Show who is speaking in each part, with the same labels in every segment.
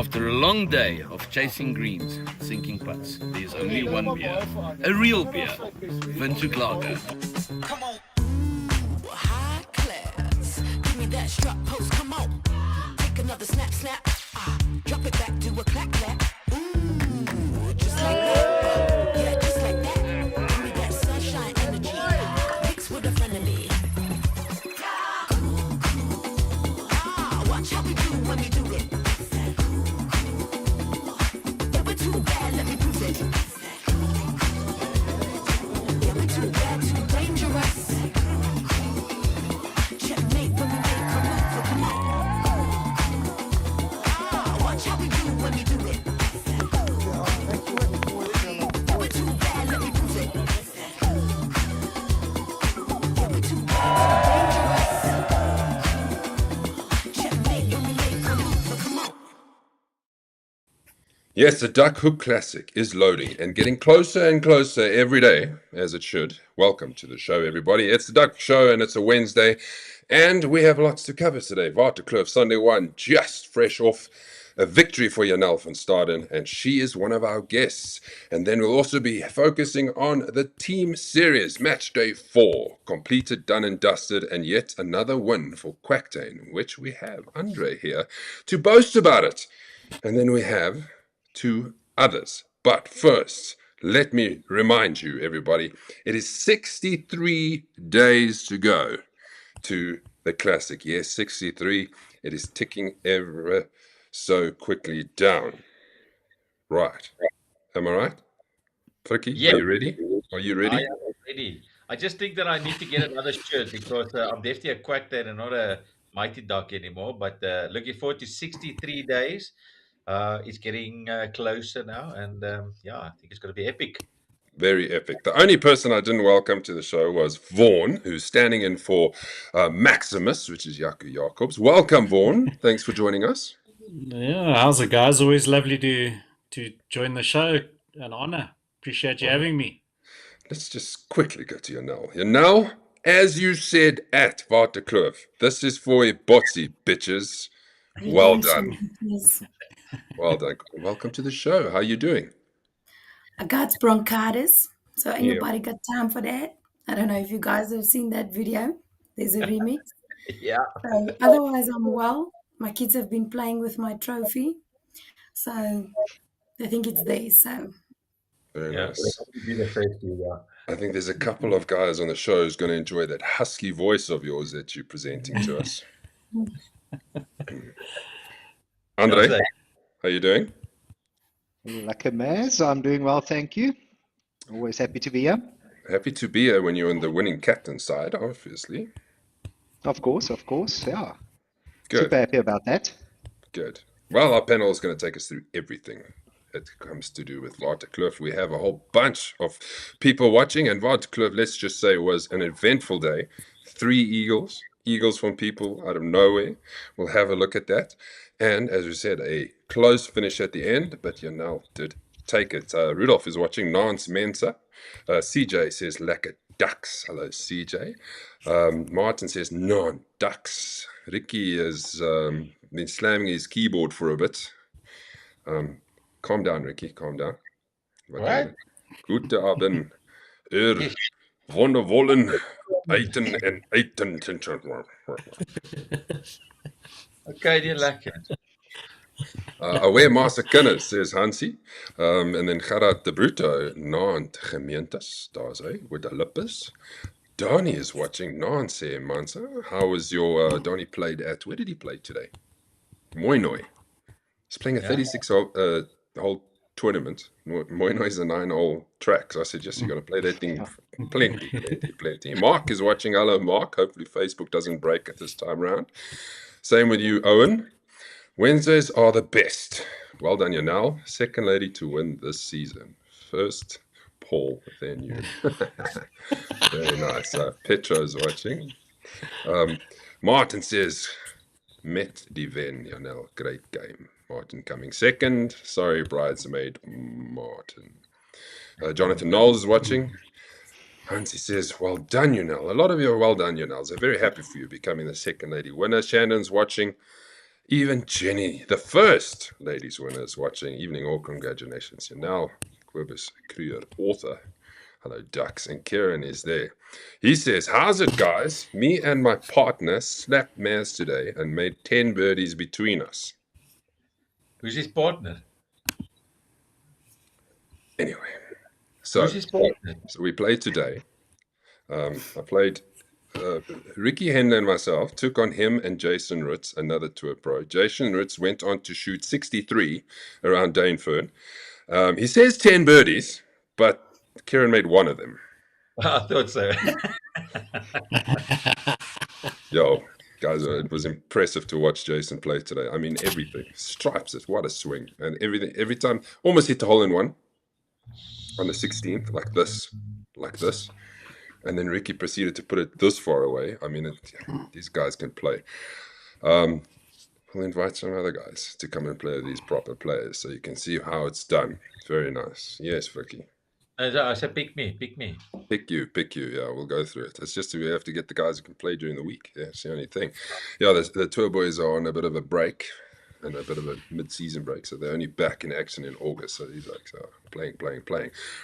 Speaker 1: After a long day of chasing greens, sinking putts, there's only one beer. A real beer. Lager.
Speaker 2: Come on. High class. Give me that strut pose, come on. Take another snap, snap. Drop it back, do a clap, clap. Ooh, just like that. Yeah, just like that. Give me that sunshine energy. Mix with a friend of me. Cool, cool. Watch how we do when we do it. Yeah, we're too bad, let me prove it. Yeah, we're too bad, too dangerous. Checkmate when we make a move, so come on. Watch how we do when we do it. Yeah, we're too bad, let me prove it. Yeah, we're too bad, too dangerous. Checkmate when we make a move, so come on.
Speaker 3: Yes, the Duckhook Classic is loading and getting closer and closer every day, as it should. Welcome to the show, everybody. It's the Duck Show, and it's a Wednesday, and we have lots to cover today. Waterkloof, Sunday 1, just fresh off a victory for Janelle van Staden, and she is one of our guests. And then we'll also be focusing on the team series, match day 4, completed, done and dusted, and yet another win for Quacktain, which we have Andre here to boast about it. And then we have 2 others. But first, let me remind you, everybody, it is 63 days to go to the Classic. Yes, 63. It is ticking ever so quickly down. Right. Am I right? Frikkie,
Speaker 4: Yeah.
Speaker 3: are you ready? Are you ready?
Speaker 4: I am ready. I just think that I need to get another shirt because I'm definitely a quack there and not a mighty duck anymore. But looking forward to 63 days. It's getting closer now, and yeah, I think it's going to be epic.
Speaker 3: Very epic. The only person I didn't welcome to the show was Vaughan, who's standing in for Maximus, which is Jaco Jacobs. Welcome, Vaughan. Thanks for joining us.
Speaker 5: Yeah, how's it, guys? Always lovely to join the show. An honor. Appreciate you having me.
Speaker 3: Let's just quickly go to Janelle. Janelle, as you said at Waterkloof, this is for a botsy, bitches. Well done. Well done. Welcome to the show. How are you doing?
Speaker 6: I got bronchitis, so ain't
Speaker 3: Yeah.
Speaker 6: nobody got time for that. I don't know if you guys have seen that video. There's a remix.
Speaker 4: Yeah.
Speaker 6: So otherwise, I'm well. My kids have been playing with my trophy, so I think it's theirs. So
Speaker 3: Very
Speaker 4: Yeah.
Speaker 3: nice.
Speaker 4: Be the first to, yeah.
Speaker 3: I think there's a couple of guys on the show who's going to enjoy that husky voice of yours that you're presenting to us. Andre,
Speaker 4: That's
Speaker 3: how you doing?
Speaker 7: Lekker Maz, I'm doing well, thank you. Always happy to be here.
Speaker 3: Happy to be here when you're on the winning captain side, obviously.
Speaker 7: Of course, yeah.
Speaker 3: Good.
Speaker 7: Super happy about that.
Speaker 3: Good. Well, our panel is going to take us through everything that comes to do with Waterkloof. We have a whole bunch of people watching, and Waterkloof, let's just say, was an eventful day. 3 eagles from people out of nowhere. We'll have a look at that. And as we said, a close finish at the end, but Janelle did take it. Rudolph is watching. Nance Mensa. CJ says, lekker ducks. Hello, CJ. Martin says, non-ducks. Ricky has been slamming his keyboard for a bit. Calm down, Ricky. Calm down.
Speaker 4: What?
Speaker 3: Gute Abend. Wonderwollen. Eten en eten.
Speaker 4: Okay, die lekker.
Speaker 3: Aware Master Kinders, says Hansie. And then Gerard de Bruto, Naant Gemeentes, daar's hy, with the lippes. Donnie is watching. Naant sê Mansa. How was your Donnie played at? Where did he play today? Moinoi. He's playing a 36-hole tournament. Moinoi is a 9-hole track. So I said, yes, you got to play that thing plenty. Mark is watching. Hello, Mark. Hopefully Facebook doesn't break at this time round. Same with you, Owen. Wednesdays are the best. Well done, Janelle. Second lady to win this season. First, Paul, then you. Very nice. Petro's watching. Martin says, Met die wen, Janelle. Great game. Martin coming second. Sorry, bridesmaid Martin. Jonathan Knowles is watching. Hansie says, well done, Janelle. A lot of you are well done, Janelle. So very happy for you becoming the second lady winner. Shannon's watching. Even Jenny, the first ladies winners watching. Evening all, congratulations. Janelle Quibus Kruger, author. Hello, Ducks. And Kieran is there. He says, how's it, guys? Me and my partner slapped mares today and made 10 birdies between us.
Speaker 4: Who's his partner?
Speaker 3: Anyway, so
Speaker 4: Who's his partner?
Speaker 3: we played today. I played Ricky Henley and myself, took on him and Jason Ritz, another tour pro. Jason Ritz went on to shoot 63 around Daneford. He says 10 birdies, but Kieran made one of them.
Speaker 4: I thought so.
Speaker 3: Yo, guys, it was impressive to watch Jason play today. I mean, everything. Stripes it, what a swing. And everything, every time, almost hit the hole in one on the 16th, like this. And then Ricky proceeded to put it this far away. I mean, these guys can play. We'll invite some other guys to come and play with these proper players so you can see how it's done. Very nice. Yes, Ricky.
Speaker 4: I said, pick me.
Speaker 3: Pick you. Yeah, we'll go through it. It's just we have to get the guys who can play during the week. Yeah, that's the only thing. Yeah, the tour boys are on a bit of a break and a bit of a mid-season break, so they're only back in action in August. So these guys are playing.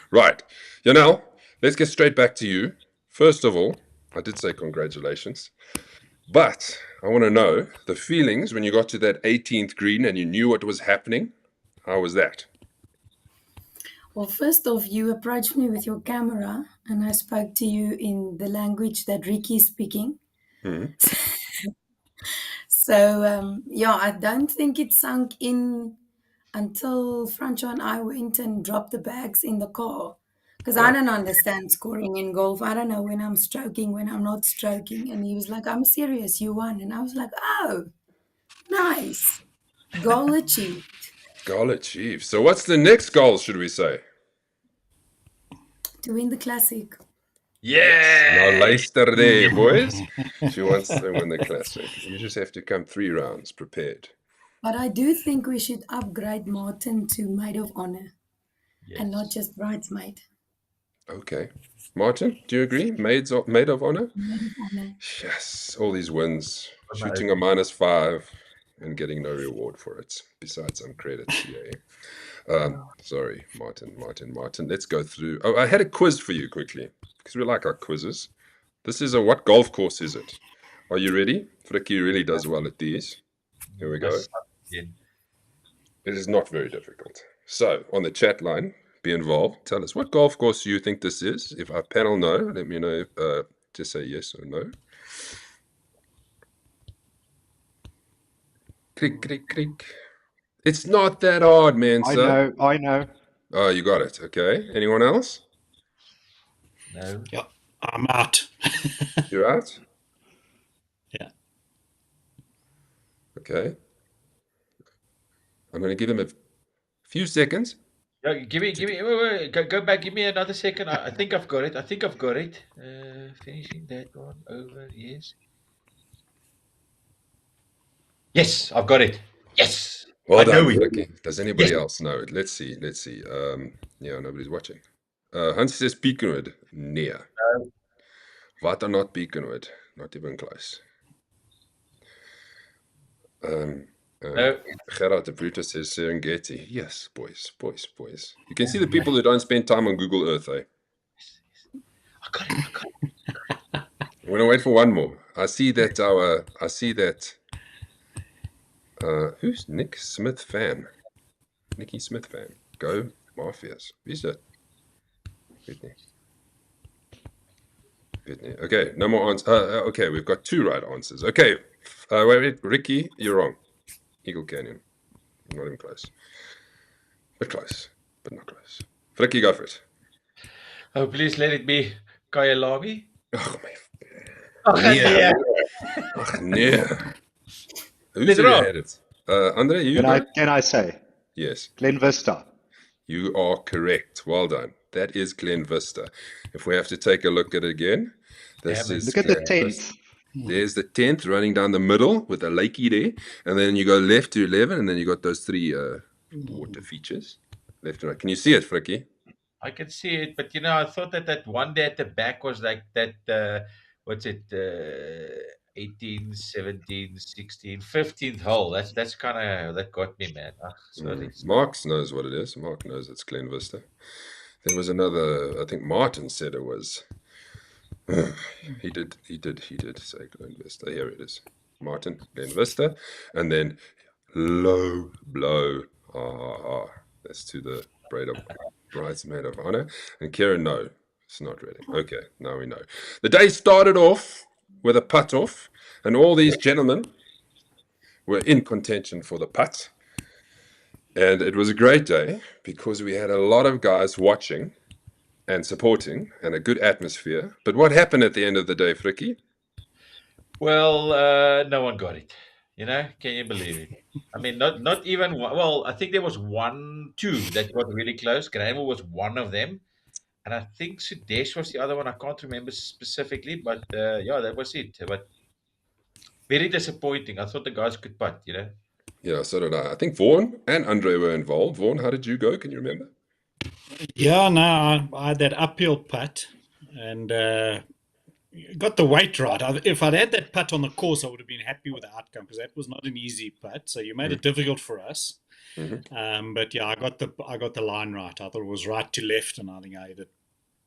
Speaker 3: Right, Janelle, let's get straight back to you. First of all, I did say congratulations, but I want to know the feelings when you got to that 18th green and you knew what was happening. How was that?
Speaker 6: Well, first off, you approached me with your camera and I spoke to you in the language that Ricky is speaking. So, I don't think it sunk in until Francois and I went and dropped the bags in the car. Because I don't understand scoring in golf. I don't know when I'm stroking, when I'm not stroking. And he was like, I'm serious, you won. And I was like, oh, nice. Goal achieved.
Speaker 3: Goal achieved. So what's the next goal, should we say?
Speaker 6: To win the classic.
Speaker 4: Yeah.
Speaker 3: Now luister there, boys. She wants to win the classic. You just have to come 3 rounds prepared.
Speaker 6: But I do think we should upgrade Martin to Maid of Honor and not just bridesmaid.
Speaker 3: Okay. Martin, do you agree? Maid of Honor?
Speaker 6: Maid of Honor.
Speaker 3: Yes. All these wins. Shooting a -5 and getting no reward for it, besides some credits. Yeah. Sorry, Martin. Let's go through. Oh, I had a quiz for you quickly, because we like our quizzes. This is what golf course is it? Are you ready? Fricky really does well at these. Here we go. It is not very difficult. So, on the chat line, be involved. Tell us, what golf course do you think this is? If our panel know, let me know. Just say yes or no. Click. It's not that hard, man, sir.
Speaker 7: I know.
Speaker 3: Oh, you got it. Okay. Anyone else?
Speaker 4: No.
Speaker 5: Yeah, I'm out.
Speaker 3: You're out?
Speaker 5: Yeah.
Speaker 3: Okay. I'm going to give him a few seconds.
Speaker 4: No, give me. Wait. Go back. Give me another second. I think I've got it. Finishing that one over. Yes. Yes, I've got it. Yes.
Speaker 3: Well
Speaker 4: I
Speaker 3: done,
Speaker 4: know it.
Speaker 3: Ricky. Does anybody else know it? Let's see. Yeah, nobody's watching. Hans says Beaconwood. Near. What are not Beaconwood? Not even close.
Speaker 4: No.
Speaker 3: Gerard de Brutus says Serengeti. Yes, boys. You can see the people who don't spend time on Google Earth, eh?
Speaker 4: I got it.
Speaker 3: I'm going to wait for one more. I see that who's Nicky Smith fan? Go Mafias. Who's that? Good. Okay, no more answers. Okay, we've got 2 right answers. Okay, wait, Ricky, you're wrong. Eagle Canyon. Not even close. But close, but not close. Ricky, go for it.
Speaker 4: Oh, please let it be Kyalami.
Speaker 3: Oh, my.
Speaker 4: Yeah.
Speaker 3: Nee. Who's had it? Andre, you
Speaker 7: Can I say?
Speaker 3: Yes.
Speaker 7: Glen Vista.
Speaker 3: You are correct. Well done. That is Glen Vista. If we have to take a look at it again, this is
Speaker 7: Look at the
Speaker 3: Glen
Speaker 7: 10th.
Speaker 3: Vista. There's the 10th running down the middle with a lakey there, and then you go left to 11, and then you got those 3 water features, left and right. Can you see it, Fricky?
Speaker 4: I can see it, but I thought that one there at the back was like that. What's it? 18, 17, 16, 15th hole. That's kind of that got me, man. Sorry.
Speaker 3: Mark knows what it is. Mark knows it's Glen Vista. There was another, I think Martin said it was. He did say Glen Vista. Here it is. Martin, Glen Vista. And then low blow. That's to the bridesmaid of honor. And Kieran, no, it's not really. Okay, now we know. The day started off with a putt off, and all these gentlemen were in contention for the putt. And it was a great day because we had a lot of guys watching and supporting and a good atmosphere. But what happened at the end of the day, Fricky?
Speaker 4: Well, no one got it. Can you believe it? I mean, not even one. Well, I think there was two that got really close. Graham was one of them, and I think Sudesh was the other one. I can't remember specifically, but yeah, that was it. But very disappointing. I thought the guys could putt.
Speaker 3: Yeah, so did I. I think Vaughan and Andre were involved. Vaughan, how did you go? Can you remember?
Speaker 5: Yeah, no, I had that uphill putt and got the weight right. If I'd had that putt on the course, I would have been happy with the outcome because that was not an easy putt. So you made it difficult for us. But yeah, I got the line right. I thought it was right to left, and I think I hit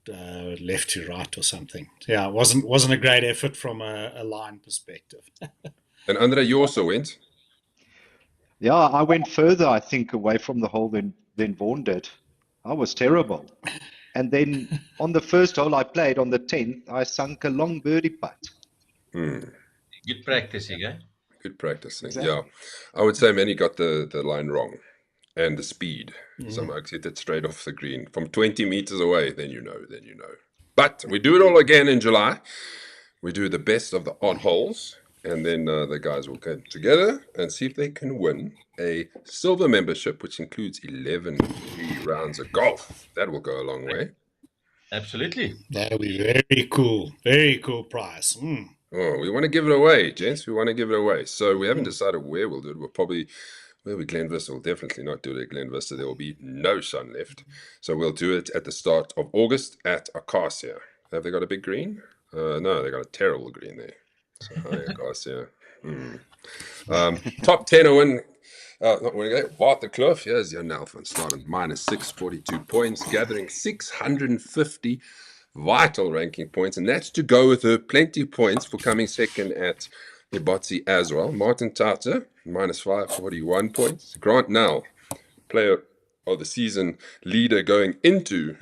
Speaker 5: it left to right or something. Yeah, it wasn't a great effort from a line perspective.
Speaker 3: And Andre, you also went.
Speaker 7: Yeah, I went further, I think, away from the hole than Vaughan did. I was terrible. And then on the first hole I played, on the 10th, I sunk a long birdie putt.
Speaker 4: Good practicing, eh?
Speaker 3: Good practicing,
Speaker 7: Exactly.
Speaker 3: yeah. I would say Manny got the line wrong and the speed. Some oaks hit it straight off the green from 20 meters away. Then you know. But we do it all again in July. We do the best of the odd holes, and then the guys will come together and see if they can win a silver membership, which includes 11 free rounds of golf. That will go a long way.
Speaker 4: Absolutely.
Speaker 5: That'll be very cool. Very cool prize.
Speaker 3: Oh, we want to give it away, gents. We want to give it away. So we haven't decided where we'll do it. We'll probably, Glen Vista. We'll definitely not do it at Glen Vista. There will be no sun left. So we'll do it at the start of August at Acacia. Have they got a big green? No, they got a terrible green there. So, Acacia. Top 10 to win. Not winning it. Waterkloof. Here's your Nelson starting minus 642 points, gathering 650 vital ranking points, and that's to go with her plenty of points for coming second at Ibotsi as well. Martin Tata, minus 541 points. Grant Nell, player of the season leader going into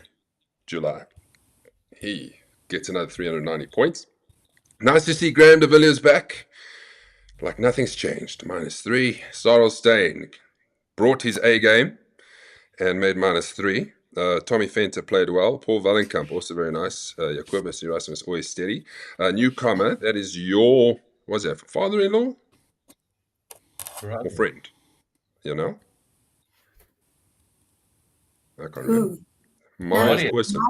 Speaker 3: July. He gets another 390 points. Nice to see Graham de Villiers back. Like nothing's changed. Minus 3. Sarel Steyn brought his A game and made minus 3. Tommy Fenter played well. Paul Wallenkamp also very nice. Jacobus Erasmus always steady. Newcomer, that is your, what's that, father-in-law?
Speaker 4: Right.
Speaker 3: Or friend? You know? I can't remember.
Speaker 6: Who?
Speaker 3: Marius
Speaker 4: Marius.
Speaker 3: Wilson.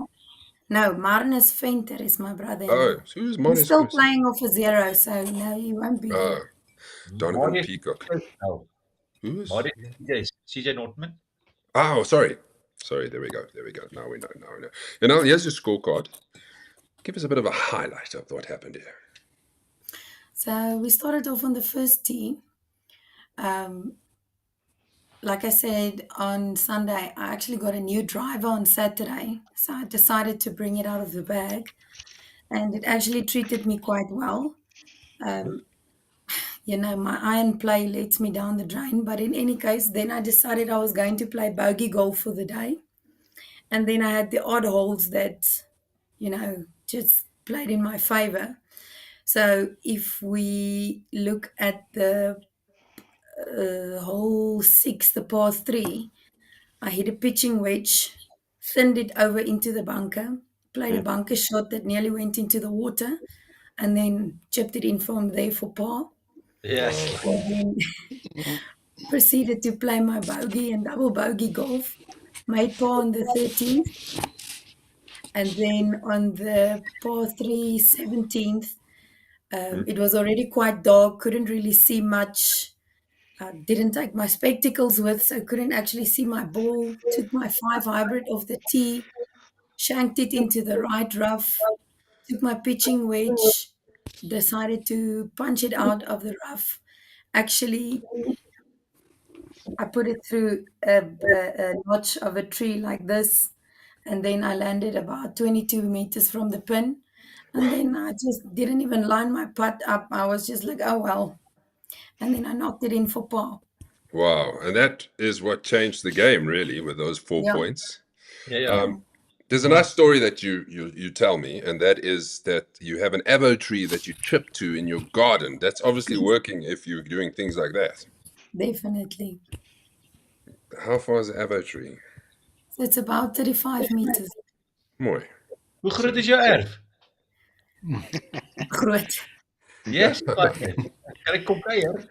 Speaker 6: No, Marnus Venter is my brother-in-law.
Speaker 3: Oh, so who's
Speaker 6: He's
Speaker 3: Marius
Speaker 6: still
Speaker 3: Wilson?
Speaker 6: playing off a 0, so no, he won't be there.
Speaker 3: Donovan
Speaker 4: Marius-
Speaker 3: Peacock.
Speaker 4: No.
Speaker 3: Who is?
Speaker 4: Marius, CJ Nortman.
Speaker 3: Oh, sorry. There we go. Now we know. You know, here's your scorecard. Give us a bit of a highlight of what happened here.
Speaker 6: So we started off on the first tee. Like I said, on Sunday, I actually got a new driver on Saturday. So I decided to bring it out of the bag. And it actually treated me quite well. My iron play lets me down the drain. But in any case, then I decided I was going to play bogey golf for the day. And then I had the odd holes that, just played in my favor. So if we look at the hole 6, the par 3, I hit a pitching wedge, thinned it over into the bunker, played a bunker shot that nearly went into the water, and then chipped it in from there for par.
Speaker 4: Yes.
Speaker 6: And then proceeded to play my bogey and double bogey golf, made par on the 13th. And then on the par 3, 17th, it was already quite dark, couldn't really see much. Didn't take my spectacles with, so couldn't actually see my ball. Took my 5 hybrid off the tee, shanked it into the right rough, took my pitching wedge, decided to punch it out of the rough. Actually, I put it through a notch of a tree like this, and then I landed about 22 meters from the pin. And then I just didn't even line my putt up. I was just like, oh well. And then I knocked it in for par.
Speaker 3: Wow. And that is what changed the game, really, with those 4
Speaker 6: Yeah.
Speaker 3: points.
Speaker 4: Yeah, yeah.
Speaker 6: Yeah.
Speaker 3: There's a nice story that you tell me, and that is that you have an avo tree that you chip to in your garden. That's obviously working if you're doing things like that.
Speaker 6: Definitely.
Speaker 3: How far is the avo tree?
Speaker 6: So it's about 35 meters.
Speaker 3: Mooi.
Speaker 4: Hoe groot is jou erf?
Speaker 6: Groot.
Speaker 4: Yes, partner. Kan ek kom kuier?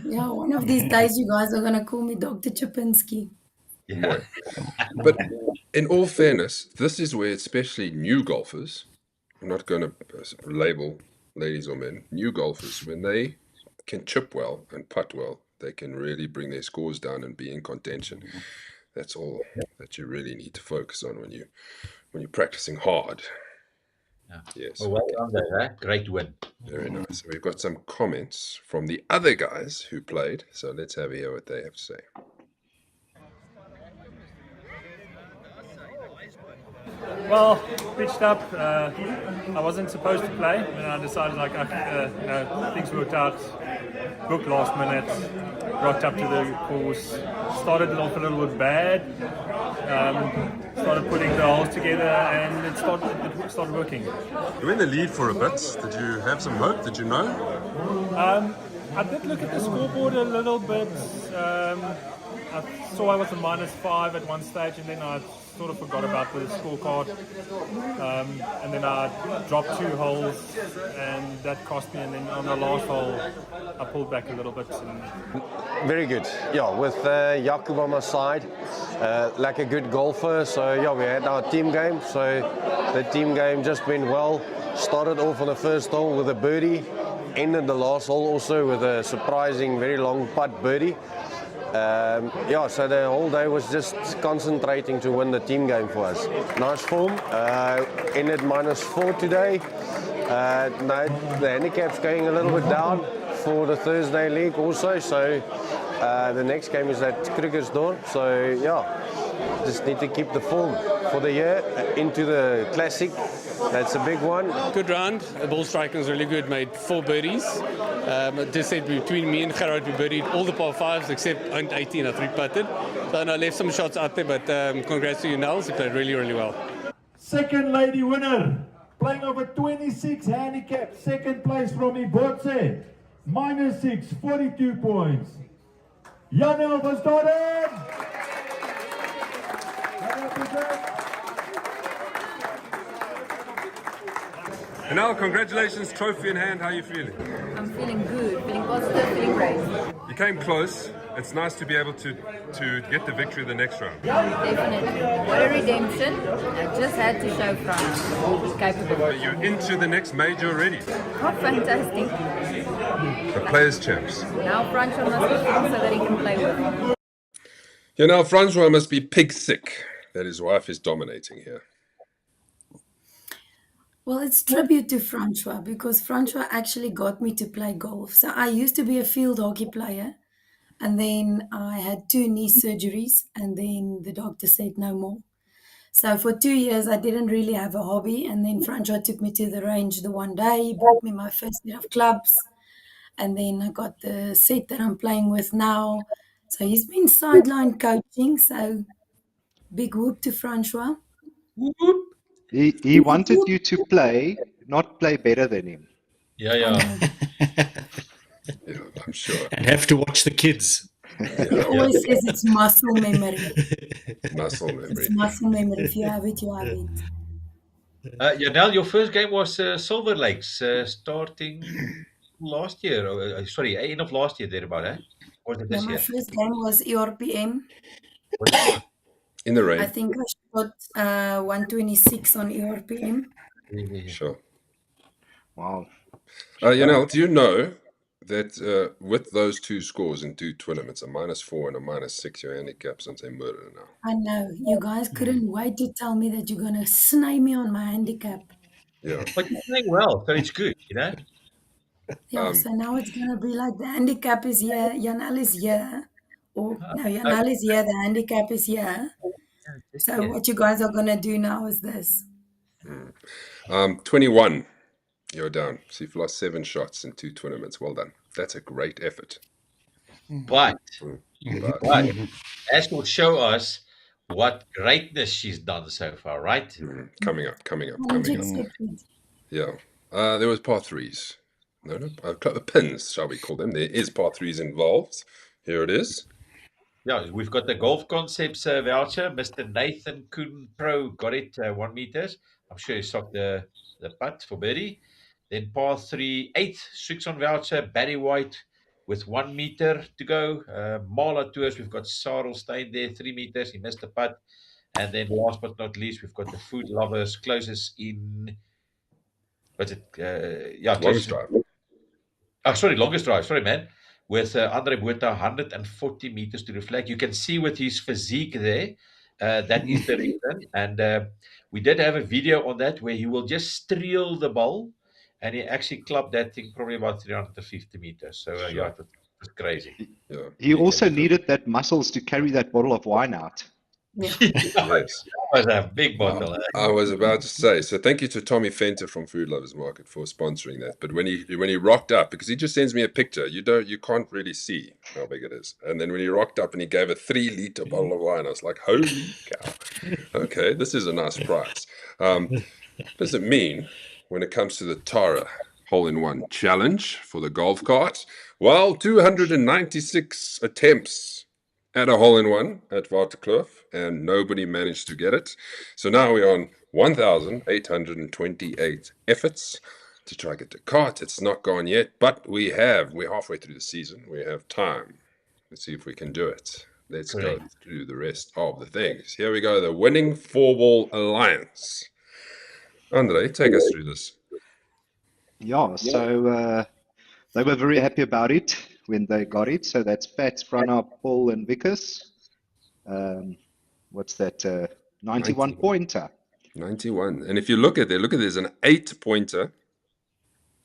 Speaker 6: Yeah, one of these days you guys are going to call me Dr. Chapinski.
Speaker 4: Ja.
Speaker 3: Mooi. But in all fairness, this is where especially new golfers, I'm not going to label ladies or men, new golfers, when they can chip well and putt well, they can really bring their scores down and be in contention. That's all that you really need to focus on when you're practicing hard.
Speaker 4: Yeah.
Speaker 3: Yes.
Speaker 4: Well done there, eh? Great win.
Speaker 3: Very nice. We've got some comments from the other guys who played, so let's have hear what they have to say.
Speaker 8: Well, pitched up. I wasn't supposed to play, and I decided things worked out. Booked last minute, rocked up to the course. Started off a little bit bad. Started putting the holes together, and it started working.
Speaker 3: You were in the lead for a bit. Did you have some hope? Did you know?
Speaker 8: I did look at the scoreboard a little bit. I saw I was a -5 at one stage, and then I sort of forgot about the scorecard. And then I dropped 2 holes, and that cost me. And then on the last hole, I pulled back a little bit.
Speaker 9: Very good. Yeah, with Jakub on my side, like a good golfer. So yeah, we had our team game. So the team game just went well. Started off on the first hole with a birdie. Ended the last hole also with a surprising, very long putt birdie. So the whole day was just concentrating to win the team game for us. Nice form. Ended -4 today. No, the handicap's going a little bit down for the Thursday league also. So the next game is at Krugersdorp. So yeah, just need to keep the form for the year into the classic. That's a big one.
Speaker 10: Good round. The ball striking was really good. Made 4 birdies. Just said between me and Gerard, we birdied all the par 5s except 18. I 3-putted. So I left some shots out there, but congrats to you, Nels. You played really, really well.
Speaker 11: Second lady winner, playing over 26 handicap, second place from Ibotse, -6, 42 points. Janel van Storden!
Speaker 3: And now, congratulations, trophy in hand. How are you feeling?
Speaker 12: I'm feeling good, feeling positive, feeling great.
Speaker 3: You came close. It's nice to be able to get the victory the next round.
Speaker 12: Definitely. What a redemption. I just had to show France was capable.
Speaker 3: You're into the next major already.
Speaker 12: Oh, fantastic.
Speaker 3: The Players' Champs.
Speaker 12: Now Francois must be strong so that he can play with.
Speaker 3: You know, Francois must be pig sick that his wife is dominating here.
Speaker 6: Well, it's tribute to Francois because Francois actually got me to play golf. So I used to be a field hockey player, and then I had 2 knee surgeries, and then the doctor said no more. So for 2 years, I didn't really have a hobby, and then Francois took me to the range the one day, he bought me my first set of clubs, and then I got the set that I'm playing with now. So he's been sideline coaching, so big whoop to Francois.
Speaker 4: Whoop.
Speaker 7: He wanted you to play, not play better than him.
Speaker 4: Yeah, yeah.
Speaker 3: Yeah, I'm sure.
Speaker 5: And have to watch the kids.
Speaker 6: He always says it's muscle memory.
Speaker 3: Muscle memory.
Speaker 6: It's muscle memory. If you have it, you have it.
Speaker 4: Janelle, your first game was Silver Lakes, starting last year. Sorry, end of last year, thereabout, eh? Or was it
Speaker 6: Yeah,
Speaker 4: this
Speaker 6: my
Speaker 4: year?
Speaker 6: first game was ERPM.
Speaker 3: In the rain.
Speaker 6: I think I shot 126 on ERPM.
Speaker 3: Sure.
Speaker 7: Wow.
Speaker 3: Janelle, do you know that with those 2 scores in 2 tournaments, a -4 and a -6, your handicap's on say murder now?
Speaker 6: I know. You guys couldn't wait to tell me that you're going to snay me on my handicap.
Speaker 3: Yeah.
Speaker 4: But you're playing well, so it's good, you know?
Speaker 6: Yeah, so now it's going to be like the handicap is here, Janelle is here. Or no,
Speaker 4: Uh,
Speaker 6: Janelle is here, the handicap is here. So
Speaker 4: yeah.
Speaker 6: what you guys are going to do now is this.
Speaker 3: 21. You're down. So you've lost 7 shots in 2 tournaments. Well done. That's a great effort.
Speaker 4: But
Speaker 3: But
Speaker 4: Ash will show us what greatness she's done so far, right?
Speaker 3: coming up, coming up,
Speaker 6: Won't you
Speaker 3: coming up.
Speaker 6: accept it?
Speaker 3: Yeah. There was par threes. No, pins, shall we call them? There is par threes involved. Here it is.
Speaker 4: Yeah, we've got the Golf Concepts voucher. Mr. Nathan Kuhn Pro got it 1 meters. I'm sure he socked the putt for birdie. Then par 3, 8th Strixon voucher. Barry White with 1 meter to go. Marla Tours, we've got Sarl Stein there, 3 meters. He missed the putt. And then last but not least, we've got the Food Lovers closest in. What's it?
Speaker 3: Longest
Speaker 4: closest.
Speaker 3: drive.
Speaker 4: Oh, sorry, longest drive. Sorry, man. With Andre Botha, 140 meters to the flag. You can see with his physique there, that is the reason. And we did have a video on that where he will just streel the ball, and he actually clubbed that thing probably about 350 meters. So,
Speaker 3: Sure.
Speaker 4: yeah, it was crazy.
Speaker 3: Yeah.
Speaker 7: He also needed that muscles to carry that bottle of wine out.
Speaker 6: Yeah.
Speaker 3: Yes.
Speaker 4: That was a big bottle.
Speaker 3: I was about to say, so thank you to Tommy Fenter from Food Lovers Market for sponsoring that. But when he rocked up, because he just sends me a picture, you can't really see how big it is. And then when he rocked up and he gave a 3-liter bottle of wine, I was like, holy cow. Okay, this is a nice prize. What does it mean when it comes to the Tara hole-in-one challenge for the golf cart? Well, 296 attempts at a hole-in-one at Waterkloof, and nobody managed to get it. So now we're on 1,828 efforts to try to get the cart. It's not gone yet, but we're halfway through the season. We have time. Let's see if we can do it. Let's go through the rest of the things. Here we go, the Winning 4-Ball Alliance. Andre, take us through this.
Speaker 7: Yeah, so they were very happy about it when they got it. So that's Fats, Prana, Paul, and Vickers. What's that? 91 pointer.
Speaker 3: 91. And if you look at there's an 8-pointer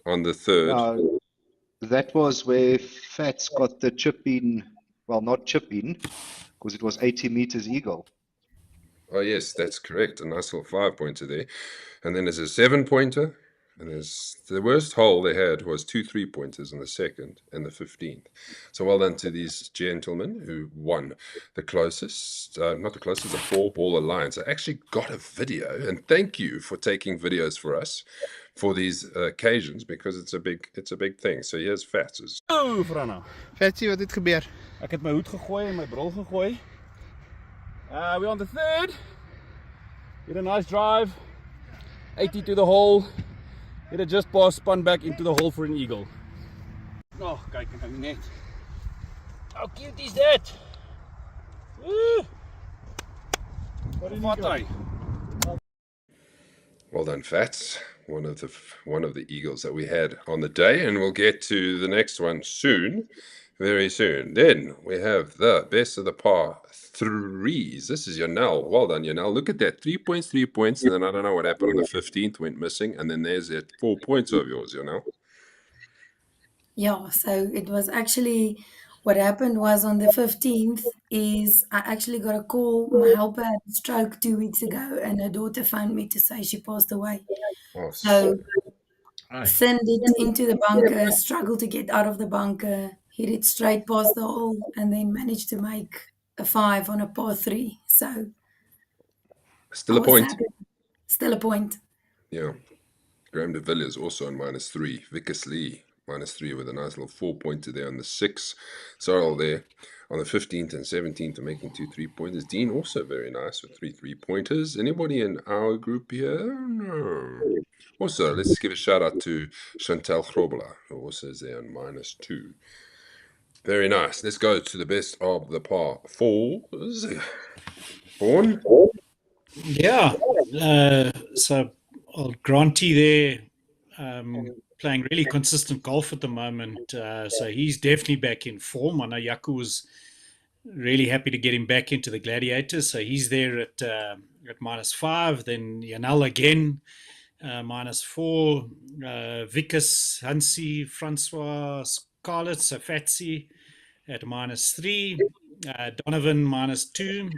Speaker 3: on the third.
Speaker 7: That was where Fats got the chip in. Well, not chip in, because it was 80 meters eagle.
Speaker 3: Oh, yes, that's correct. A nice little 5-pointer there. And then there's a 7-pointer. And there's the worst hole they had was 2 3-pointers on the second and the 15th. So well done to these gentlemen who won the closest, not the closest, the 4-Ball Alliance. I actually got a video, and thank you for taking videos for us for these occasions, because it's a big thing. So here's Fats.
Speaker 13: Oh, Frana. Fatsie, wat het gebeur? Ek het my hoed gegooi en my bril gegooi. We're on the third. Hit a nice drive. 80 to the hole. Hit a just pass, spun back into the hole for an eagle. Oh, kyk nou net. How cute is that? Woo! Wat hy?
Speaker 3: Well done, Fats. One of the eagles that we had on the day, and we'll get to the next one soon, very soon. Then we have the best of the par threes. This is Janelle. Well done, Janelle. Look at that, 3 points, 3 points, and then I don't know what happened on the 15th, went missing, and then there's that 4 points of yours, Janelle.
Speaker 6: Yeah, so it was actually what happened was on the 15th is I actually got a call. My helper had a stroke 2 weeks ago, and her daughter phoned me to say she passed away.
Speaker 3: Oh,
Speaker 6: So send it into the bunker, struggled to get out of the bunker, hit it straight past the hole, and then managed to make a 5 on a par 3. So
Speaker 3: still a point.
Speaker 6: happy. Still a point.
Speaker 3: Yeah. Graham de Villiers also on -3. Vickers Lee -3 with a nice little 4-pointer there on the 6. Sorrel there on the 15th and 17th are making 2 3-pointers. Dean also very nice with 3 3-pointers. Anybody in our group here? No. Also, let's give a shout out to Chantal Grobler, who also is there on -2. Very nice. Let's go to the best of the par 4s. Vaughan?
Speaker 5: Yeah. So I'll grant you there, playing really consistent golf at the moment. So he's definitely back in form. I know Yaku was really happy to get him back into the Gladiators. So he's there at -5. Then Janelle again. -4. Vickers, Hansi, Francois, Scarlett, so Fatsy at -3. Donovan -2.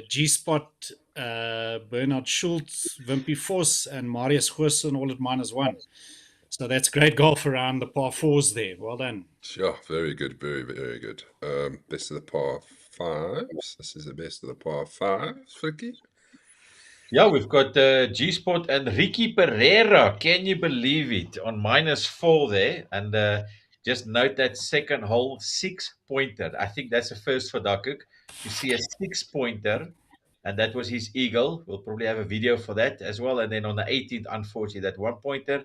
Speaker 5: G-Spot, Bernard Schultz, Wimpy Force, and Marius Goosen all at -1. So that's great golf around the par fours there. Well done.
Speaker 3: Sure, very good, very, very good. Best of the par fives. This is the best of the par fives, Ricky.
Speaker 4: Yeah, we've got G-Spot and Ricky Pereira. Can you believe it? On -4 there. And just note that second hole, 6-pointer. I think that's a first for Duckhook to see a 6-pointer. And that was his eagle. We'll probably have a video for that as well. And then on the 18th, unfortunately, that 1-pointer.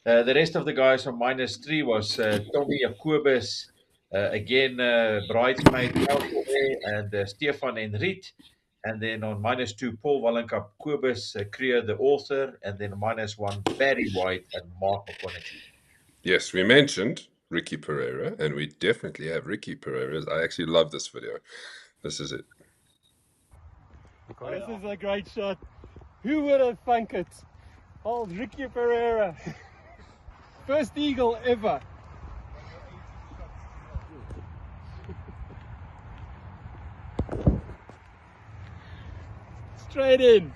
Speaker 4: The rest of the guys on -3 was Tommy Jacobus, again, bridesmaid Elke and Stefan and Riet. And then on -2, Paul Wallenkamp, Kobus, Kriya, the author. And then -1, Barry White and Mark McConaughey.
Speaker 3: Yes, we mentioned Ricky Pereira, and we definitely have Ricky Pereira. I actually love this video. This is it.
Speaker 14: This is a great shot. Who would have thunk it? Old Ricky Pereira. First eagle ever. Straight in.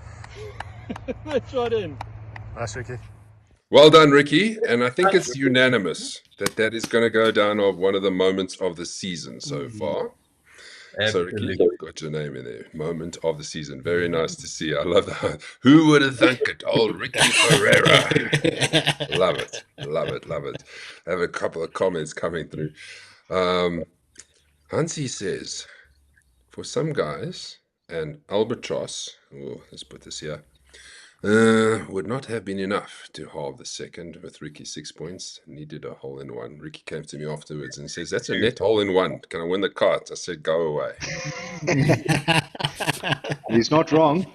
Speaker 14: That shot in.
Speaker 15: Nice, Ricky.
Speaker 3: Well done, Ricky. And I think it's unanimous that that is going to go down of one of the moments of the season so far. So, Ricky, you've got your name in there. Moment of the season. Very nice to see. I love that. Who would have thunk it? Old Ricky Pereira. Love it. Love it. Love it. I have a couple of comments coming through. Hansi says, for some guys, an albatross, let's put this here, would not have been enough to halve the second with Ricky 6 points. Needed a hole in one. Ricky came to me afterwards and says, that's a net hole in one. Can I win the cart? I said, go away.
Speaker 7: He's not wrong.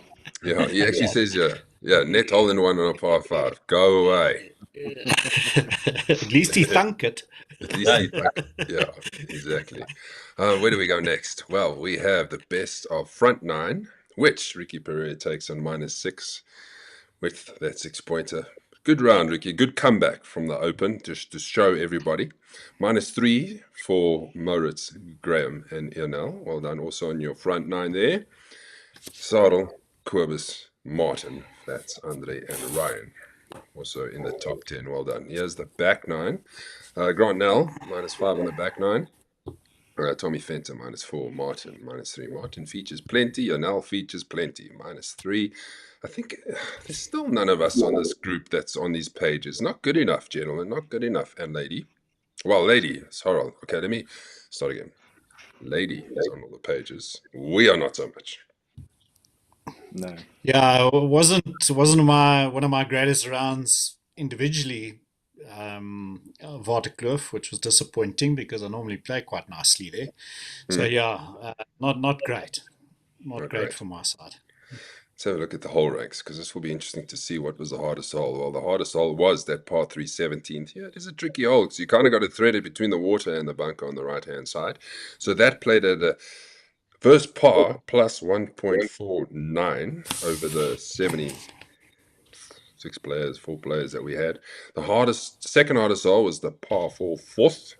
Speaker 3: Yeah, he actually says, yeah, net hole in one on a par 5. Go away.
Speaker 5: At least he thunk it.
Speaker 3: At least he thunk it. Yeah, exactly. Where do we go next? Well, we have the best of front 9, which Ricky Pereira takes on -6 with that 6-pointer. Good round, Ricky. Good comeback from the Open, just to show everybody. -3 for Moritz, Graham, and Ionel. Well done also on your front 9 there. Sadel, Kobus, Martin, that's Andre, and Ryan. Also in the top 10. Well done. Here's the back 9. Grant Nell, -5 on the back 9. Tommy Fenter, -4. Martin, -3. Martin features plenty. Ionel features plenty. -3. I think there's still none of us on this group that's on these pages. Not good enough, gentlemen. Not good enough. And lady. Well, lady. Sorry. Okay, let me start again. Lady is on all the pages. We are not so much.
Speaker 7: No.
Speaker 5: Yeah, it wasn't one of my greatest rounds individually. Waterkloof, which was disappointing because I normally play quite nicely there. So yeah, not great. Not great from my side.
Speaker 3: Let's have a look at the hole ranks, because this will be interesting to see what was the hardest hole. Well, the hardest hole was that par 3 17th. Yeah, it is a tricky hole. So you kind of got to thread it between the water and the bunker on the right-hand side. So that played at a first par plus 1.49 over the 76 players, 4 players that we had. The second hardest hole was the par 4 fourth,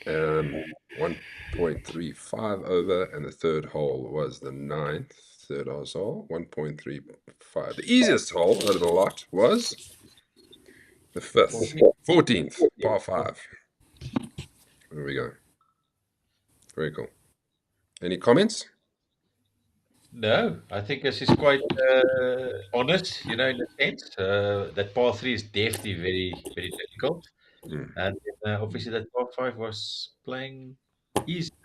Speaker 3: 1.35 over, and the third hole was the 9th. Third hole, 1.35. The easiest hole out of the lot was the 5th, 14th, par 5. There we go. Very cool. Any comments?
Speaker 4: No, I think this is quite honest, in a sense. That par 3 is definitely very, very difficult. And obviously that par 5 was playing easier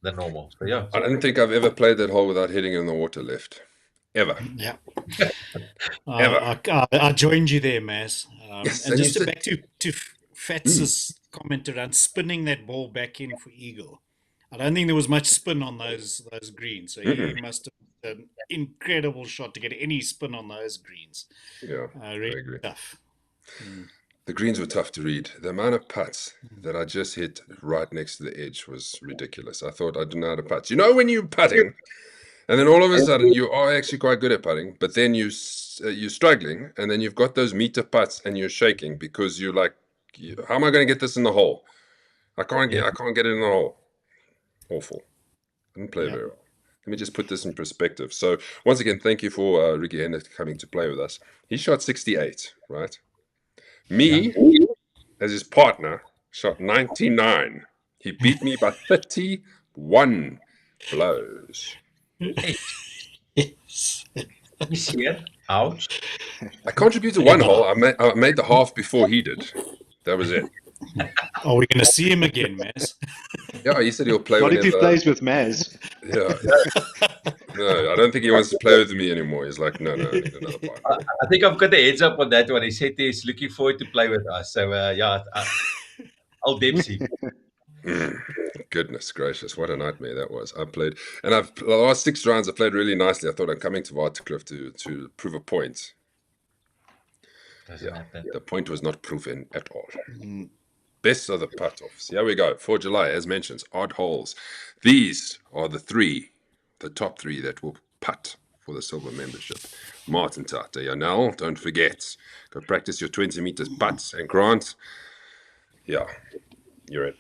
Speaker 4: than normal. So yeah.
Speaker 3: I don't think I've ever played that hole without hitting in the water left. Ever.
Speaker 5: Yeah.
Speaker 3: Ever.
Speaker 5: I joined you there, Maz.
Speaker 3: Yes,
Speaker 5: and just back to Fats's comment around spinning that ball back in for eagle. I don't think there was much spin on those greens. So he must have an incredible shot to get any spin on those greens.
Speaker 3: Yeah,
Speaker 5: really
Speaker 3: I agree.
Speaker 5: Tough.
Speaker 3: The greens were tough to read. The amount of putts that I just hit right next to the edge was ridiculous. I thought I didn't know how to putt. You know when you're putting, and then all of a sudden you are actually quite good at putting, but then you you're struggling, and then you've got those meter putts, and you're shaking because you're like, how am I going to get this in the hole? I can't get it in the hole. Awful. Didn't play very well. Let me just put this in perspective. So once again, thank you for Ricky Hendrick coming to play with us. He shot 68, right? Me, as his partner, shot 99. He beat me by 31 blows.
Speaker 4: He's here. Ouch.
Speaker 3: I contributed one hole. I made the half before he did. That was it.
Speaker 5: Are we going to see him again, Maz?
Speaker 3: Yeah, he said he'll play
Speaker 7: Not if
Speaker 3: whenever.
Speaker 7: he plays with Maz.
Speaker 3: Yeah. No, I don't think he wants to play with me anymore. He's like, no, I need another partner.
Speaker 4: I think I've got a heads up on that one. He said he's looking forward to play with us. So, I'll dipsy.
Speaker 3: Goodness gracious, what a nightmare that was. I played, and the last 6 rounds I played really nicely. I thought I'm coming to Waterkloof to prove a point.
Speaker 4: Doesn't happen.
Speaker 3: The point was not proven at all. Best of the putt-offs. Here we go. For July, as mentioned, odd holes. These are the top three that will putt for the silver membership. Martin Tata, Janelle, don't forget. Go practice your 20 meters putts. And Grant, yeah, you're it.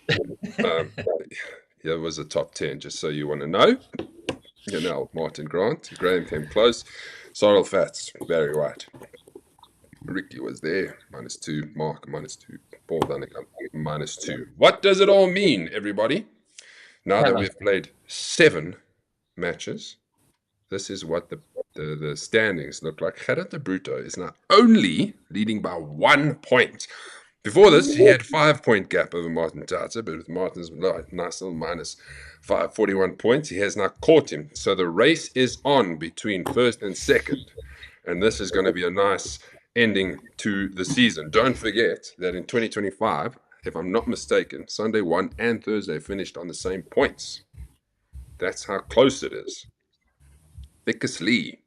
Speaker 3: Here was the top 10, just so you want to know. Janelle, Martin, Grant, Graham came close. Sorrel Fats, Barry White. Ricky was there, -2. Mark, -2. Paul Dunnigan, -2. What does it all mean, everybody? Now that we've played 7 matches, this is what the standings look like. Gerard de Brito is now only leading by 1 point. Before this, he had 5-point gap over Martin Tata, but with Martin's nice little -5, 41 points, he has now caught him. So the race is on between first and second, and this is going to be a nice ending to the season. Don't forget that in 2025, if I'm not mistaken, Sunday 1 and Thursday finished on the same points. That's how close it is. Vickers Lee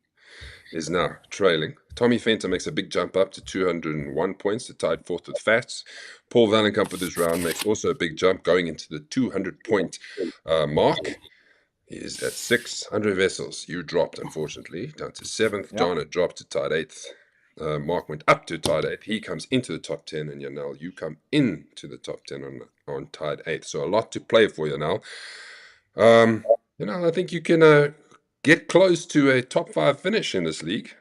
Speaker 3: is now trailing. Tommy Fenter makes a big jump up to 201 points, to tied fourth with Fats. Paul Vallenkamp with this round makes also a big jump, going into the 200-point mark. He is at 600 vessels. You dropped, unfortunately, down to 7th.
Speaker 7: Yeah.
Speaker 3: John had dropped to tied 8th. Mark went up to tied 8th. He comes into the top 10, and Janelle, you come into the top 10 on tied 8th. So a lot to play for, Janelle. I think you can get close to a top 5 finish in this league.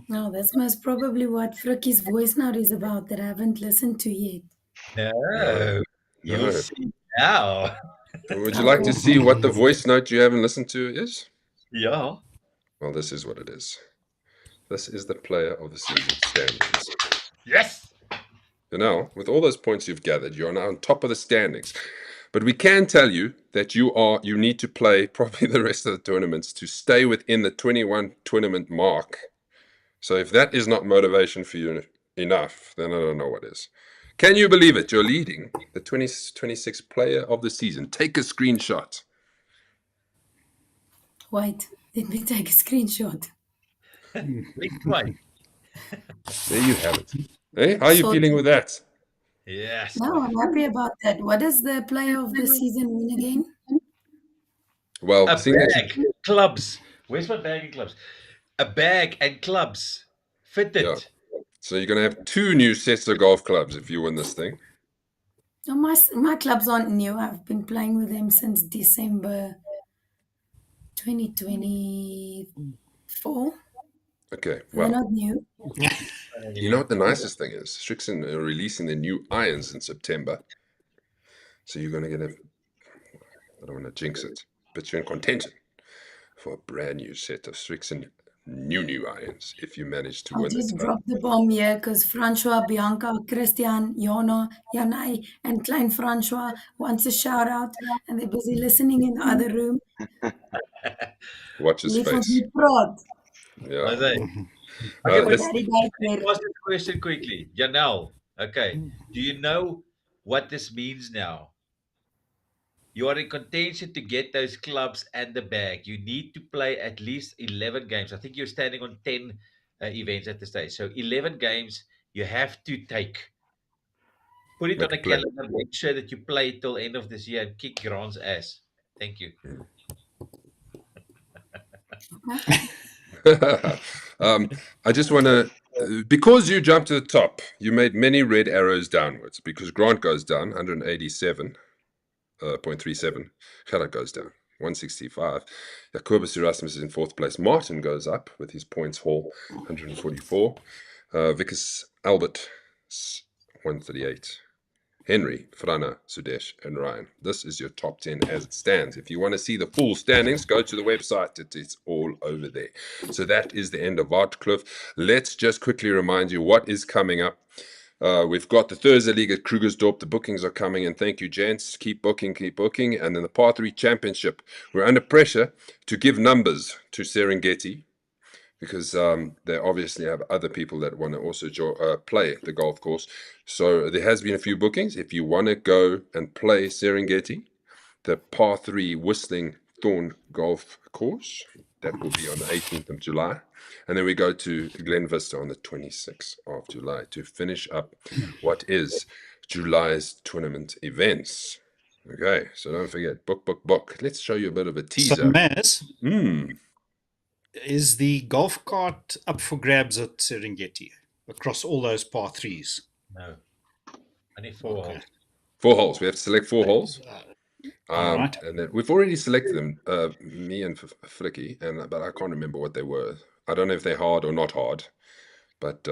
Speaker 6: No, that's most probably what Fricky's voice note is about that I haven't listened to yet.
Speaker 4: No, you'll see now.
Speaker 3: Would you like to see what the voice note you haven't listened to is?
Speaker 4: Yeah.
Speaker 3: Well, this is what it is. This is the player of the season standings.
Speaker 4: Yes!
Speaker 3: With all those points you've gathered, you're now on top of the standings. But we can tell you that you need to play probably the rest of the tournaments to stay within the 21 tournament mark. So if that is not motivation for you enough, then I don't know what is. Can you believe it? You're leading the 2026 player of the season. Take a screenshot.
Speaker 6: Wait, let me take a screenshot.
Speaker 4: Right.
Speaker 3: There you have it. Hey, how are you feeling with that?
Speaker 4: Yes.
Speaker 6: No, I'm happy about that. What does the player of the season win again?
Speaker 3: Well,
Speaker 4: a bag, clubs. Where's my bag and clubs? A bag and clubs. Fitted.
Speaker 3: Yeah. So you're going to have 2 new sets of golf clubs if you win this thing.
Speaker 6: No, my clubs aren't new. I've been playing with them since December 2024.
Speaker 3: Okay,
Speaker 6: They're
Speaker 3: well.
Speaker 6: not new.
Speaker 3: You know what the nicest thing is? Strixon are releasing their new irons in September. So you're going to get I don't want to jinx it, but you're in contention for a brand new set of Strixon new irons if you manage to
Speaker 6: I'll
Speaker 3: win this
Speaker 6: just
Speaker 3: club.
Speaker 6: drop the bomb here because Francois, Bianca, Christian, Jana, Janai, and Klein Francois wants a shout out, and they're busy listening in the other room.
Speaker 3: Watch his
Speaker 6: Leave
Speaker 3: face.
Speaker 6: ons nie praat.
Speaker 3: Yeah.
Speaker 4: Okay,
Speaker 6: Daddy
Speaker 4: let's
Speaker 6: Baker.
Speaker 4: ask this question quickly. Janelle, okay. Do you know what this means now? You are in contention to get those clubs and the bag. You need to play at least 11 games. I think you're standing on 10 events at the stage. So 11 games you have to take. Put it on a calendar. Make sure that you play till end of this year and kick Grant's ass. Thank you.
Speaker 3: I just want to, because you jumped to the top, you made many red arrows downwards. Because Grant goes down 187.37. Gerard goes down 165. Jacobus Erasmus is in fourth place. Martin goes up with his points haul 144. Vickers Albert 138. Henry, Frana, Sudesh, and Ryan. This is your top 10 as it stands. If you want to see the full standings, go to the website. It's all over there. So that is the end of Waterkloof. Let's just quickly remind you what is coming up. We've got the Thursday League at Krugersdorp. The bookings are coming in. Thank you, gents. Keep booking, keep booking. And then the Par 3 Championship. We're under pressure to give numbers to Serengeti, because they obviously have other people that want to also play the golf course. So there has been a few bookings. If you want to go and play Serengeti, the Par 3 Whistling Thorn Golf Course, that will be on the 18th of July. And then we go to Glen Vista on the 26th of July to finish up what is July's tournament events. Okay, so don't forget, book. Let's show you a bit of a teaser.
Speaker 5: So, Maz, is the golf cart up for grabs at Serengeti across all those par threes?
Speaker 4: No. Only 4 holes.
Speaker 3: 4 holes. We have to select 4 holes.
Speaker 5: Right.
Speaker 3: And then we've already selected them, me and Flicky, but I can't remember what they were. I don't know if they're hard or not hard, but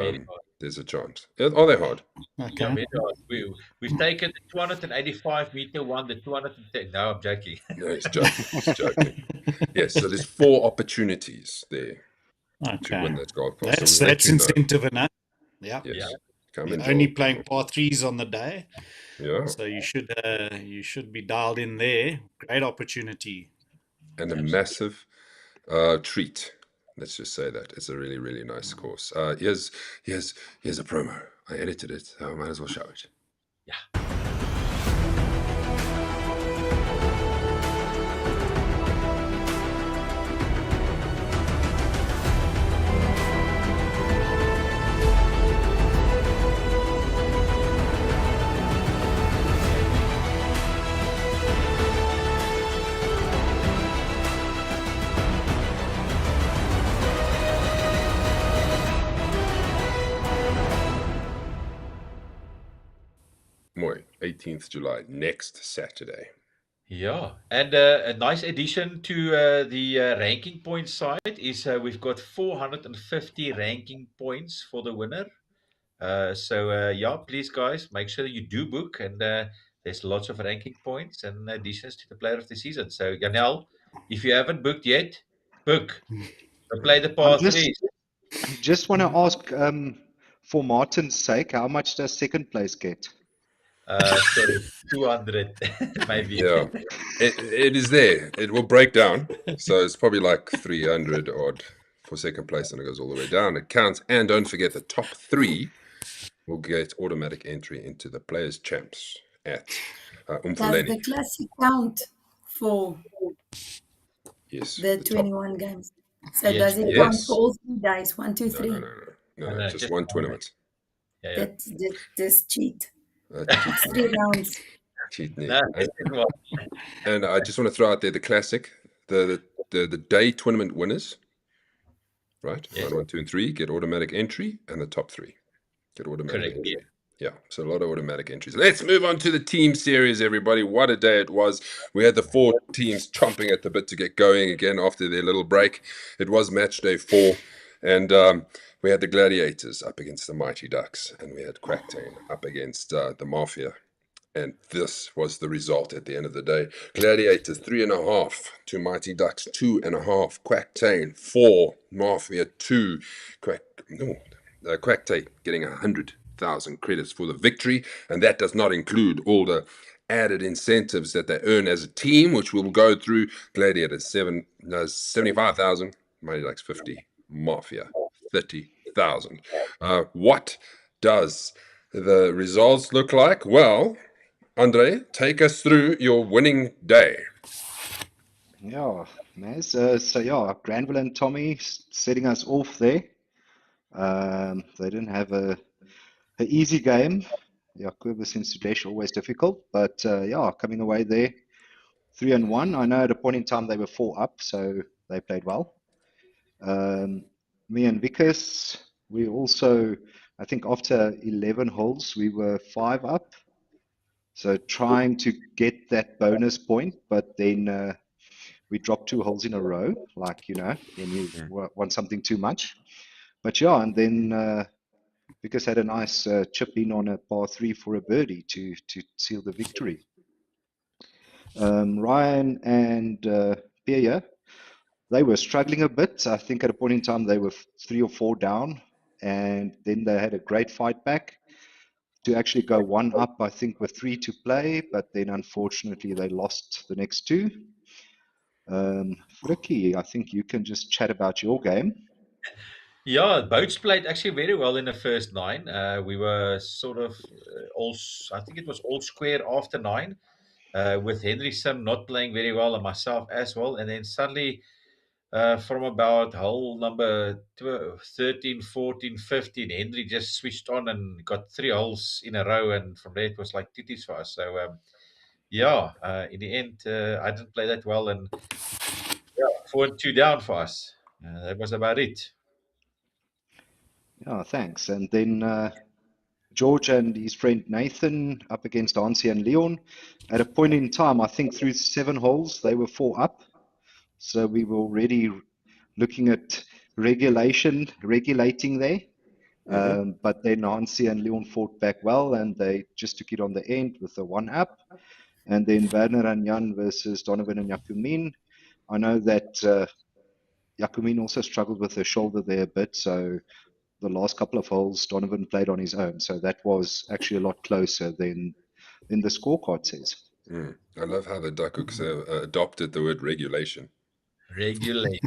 Speaker 3: there's a chance. Are they hard?
Speaker 5: Okay.
Speaker 4: Yeah, very hard. We've taken the 285 meter one, the 210. No, I'm joking.
Speaker 3: No, it's joking. Yes, so there's 4 opportunities there to win that golf course.
Speaker 5: That's incentive enough. Yeah.
Speaker 3: Yes. Come
Speaker 5: You're
Speaker 3: and
Speaker 5: only
Speaker 3: join.
Speaker 5: playing par threes on the day.
Speaker 3: Yeah.
Speaker 5: So you should be dialed in there. Great opportunity.
Speaker 3: And a massive treat. Let's just say that. It's a really, really nice course. Here's a promo. I edited it, so I might as well show it.
Speaker 4: Yeah.
Speaker 3: Mooi, 18th July, next Saturday.
Speaker 4: Yeah, and a nice addition to the ranking point side is we've got 450 ranking points for the winner. Yeah, please guys, make sure you do book, and there's lots of ranking points and additions to the player of the season. So Janelle, if you haven't booked yet, book. So play the par threes.
Speaker 7: Just want to ask, for Martin's sake, how much does second place get?
Speaker 4: 200 maybe.
Speaker 3: Yeah, it is there. It will break down, so it's probably like 300 odd for second place, and it goes all the way down. It counts, and don't forget the top 3 will get automatic entry into the Players Champs at
Speaker 6: Does
Speaker 3: Umfuleni.
Speaker 6: the classic count for
Speaker 3: Yes,
Speaker 6: the
Speaker 3: top.
Speaker 6: 21 games? So
Speaker 4: Yes,
Speaker 6: does it
Speaker 3: yes.
Speaker 6: count for all 3 days? 1, 2, 3.
Speaker 3: No, just one tournament.
Speaker 4: Yeah.
Speaker 6: That's cheat.
Speaker 3: Cheat.
Speaker 6: 3 rounds.
Speaker 3: Cheat
Speaker 4: No,
Speaker 3: And I just want to throw out there the classic, the day tournament winners, right?
Speaker 4: Yes.
Speaker 3: 1, 2, and 3 get automatic entry, and the top 3 get automatic
Speaker 4: Correct,
Speaker 3: entry.
Speaker 4: yeah.
Speaker 3: Yeah, so a lot of automatic entries. Let's move on to the team series, everybody. What a day it was. We had the 4 teams chomping at the bit to get going again after their little break. It was match day 4, and we had the Gladiators up against the Mighty Ducks, and we had Quacktain up against the Mafia. And this was the result at the end of the day. Gladiators 3.5 to Mighty Ducks 2.5. Quacktain 4, Mafia 2. Quacktain getting 100,000 credits for the victory, and that does not include all the added incentives that they earn as a team, which we'll go through. Gladiators 75,000, Mighty Ducks 50, Mafia 30,000. What does the results look like? Well, Andre, take us through your winning day.
Speaker 7: Yeah, Maz. So yeah, Granville and Tommy setting us off there. They didn't have an easy game. Yeah, Kobus and Sudesh always difficult, but yeah, coming away there 3-1. I know at a point in time they were 4 up, so they played well. me and Vickers, we also, I think after 11 holes, we were 5 up. So trying to get that bonus point, but then we dropped 2 holes in a row, like, when you want something too much. But yeah, and then Vickers had a nice chip in on a par 3 for a birdie to seal the victory. Ryan and Pierre, they were struggling a bit. I think at a point in time they were 3 or 4 down, and then they had a great fight back to actually go 1 up, I think, with 3 to play, but then unfortunately they lost the next 2. Fricky, I think you can just chat about your game.
Speaker 4: Yeah, boats played actually very well in the first 9. We were sort of I think it was all square after 9, with Henry Sim not playing very well and myself as well. And then suddenly, from about hole number 13, 14, 15, Henry just switched on and got 3 holes in a row. And from there, it was like titties for us. So, in the end, I didn't play that well. And yeah, 4 and 2 down for us. That was about it.
Speaker 7: Yeah, thanks. And then George and his friend Nathan up against Hansi and Leon. At a point in time, I think through 7 holes, they were 4 up. So we were already looking at regulating there. But then Hansi and Leon fought back well, and they just took it on the end with a 1 up. And then Werner and Jan versus Donovan and Jakumin. I know that Jakumin also struggled with her shoulder there a bit, so the last couple of holes Donovan played on his own. So that was actually a lot closer than the scorecard says.
Speaker 3: I love how the Duckhooks adopted the word regulation.
Speaker 4: Regulation.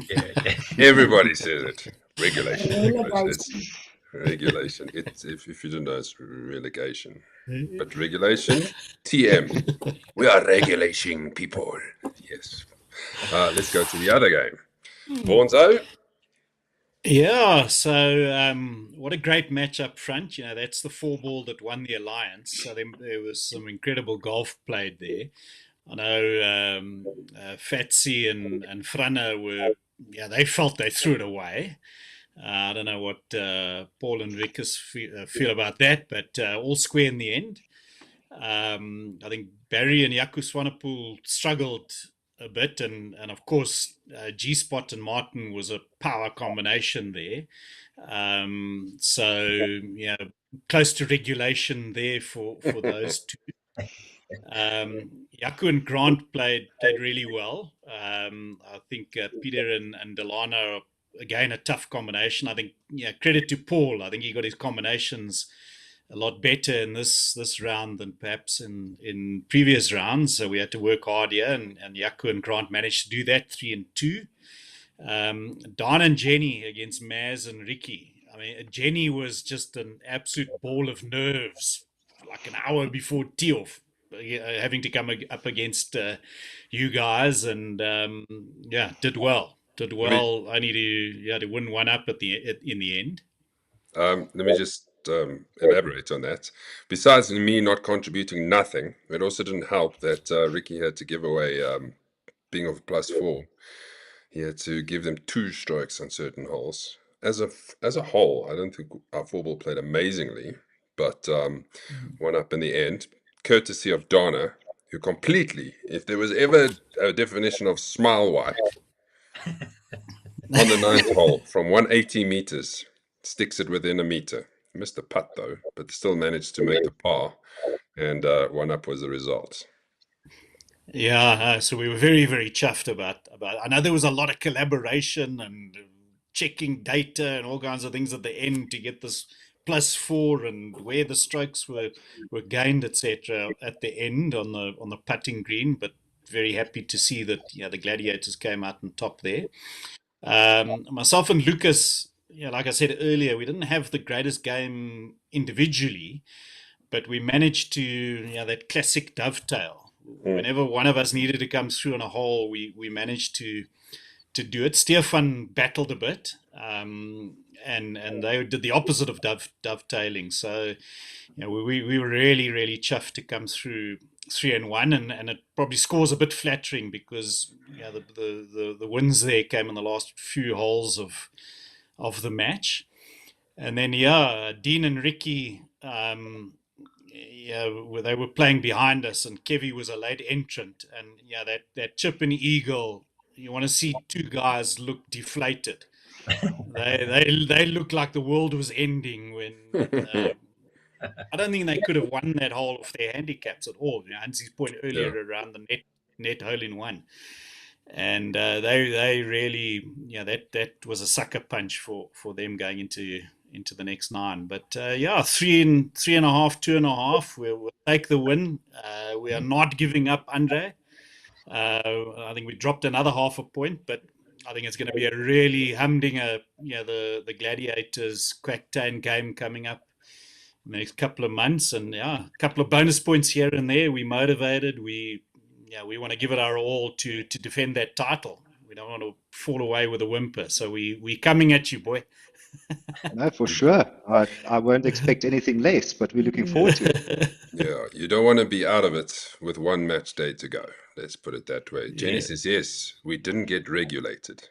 Speaker 3: Everybody says it. Regulation.
Speaker 6: Relegation.
Speaker 3: It's regulation. It's if you don't know, it's relegation. But regulation, TM. We are regulating people. Yes. Let's go to the other game. Bonzo.
Speaker 5: Yeah, so what a great match up front. That's the 4-ball that won the Alliance. So there was some incredible golf played there. I know Fatsy and Franna they felt they threw it away. I don't know what Paul and Vickers feel about that, but all square in the end. I think Barry and Jaco Swanepoel struggled a bit, and of course G-Spot and Martin was a power combination there. So close to regulation there for those two. Jaco and Grant played really well. I think Peter and Delano, again, a tough combination. I think credit to Paul. I think he got his combinations a lot better in this round than perhaps in previous rounds. So we had to work hard here, and Jaco and Grant managed to do that, 3 and 2. Don and Jenny against Maz and Ricky. I mean, Jenny was just an absolute ball of nerves, like an hour before tee-off, having to come up against you guys, and did well. Only to win 1 up in the end.
Speaker 3: Let me just elaborate on that. Besides me not contributing nothing, it also didn't help that Ricky had to give away being of +4. He had to give them 2 strokes on certain holes. As a whole, I don't think our 4-ball played amazingly, but 1 up in the end, courtesy of Donna, who completely, if there was ever a definition of smile wipe, on the 9th hole from 180 meters, sticks it within a meter. Missed the putt though, but still managed to make the par, and 1 up was the result.
Speaker 5: Yeah, so we were very, very chuffed about. I know there was a lot of collaboration and checking data and all kinds of things at the end to get this +4 and where the strokes were gained, etc. at the end on the putting green. But very happy to see that the Gladiators came out on top there. Myself and Lucas, like I said earlier, we didn't have the greatest game individually, but we managed to that classic dovetail. Whenever one of us needed to come through on a hole, we managed to do it. Stefan battled a bit, and they did the opposite of dovetailing. So we were really, really chuffed to come through 3 and 1, and it probably scores a bit flattering because the wins there came in the last few holes of of the match. And then, Dean and Ricky, they were playing behind us, and Kevy was a late entrant. And that chip and eagle, you want to see two guys look deflated. They looked like the world was ending when I don't think they could have won that hole off their handicaps at all. Hansi's point earlier around the net hole in one. And they really, that was a sucker punch for them going into the next 9. But 3.5, 2.5, we'll take the win. We are not giving up, Andre. I think we dropped another half a point, but I think it's going to be a really humdinger. The Gladiators Quacktain game coming up in the next couple of months, and a couple of bonus points here and there. We motivated. We want to give it our all to defend that title. We don't want to fall away with a whimper. So we coming at you, boy.
Speaker 7: No, for sure. I won't expect anything less, but we're looking forward to it.
Speaker 3: Yeah, you don't want to be out of it with one match day to go. Let's put it that way. Jenny says, yes, we didn't get regulated.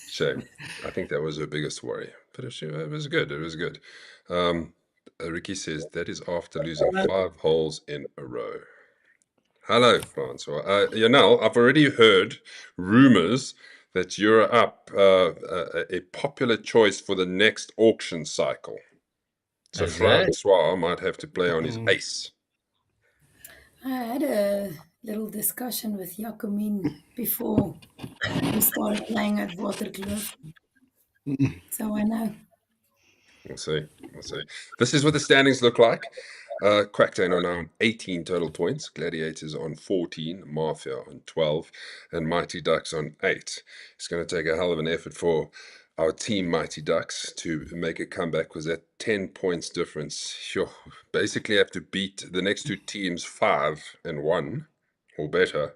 Speaker 3: Shame. I think that was her biggest worry. But it was good. It was good. Ricky says, that is after losing 5 holes in a row. Hello, Francois. Janelle, I've already heard rumors that you're up a popular choice for the next auction cycle. So Francois might have to play on his ace.
Speaker 6: I had a little discussion with Jacomin before we started playing at Waterkloof. So I know.
Speaker 3: We'll see. This is what the standings look like. Quacktain are now on 18 total points, Gladiators on 14, Mafia on 12, and Mighty Ducks on 8. It's going to take a hell of an effort for our team Mighty Ducks to make a comeback, because that 10 points difference, you basically have to beat the next 2 teams 5-1 or better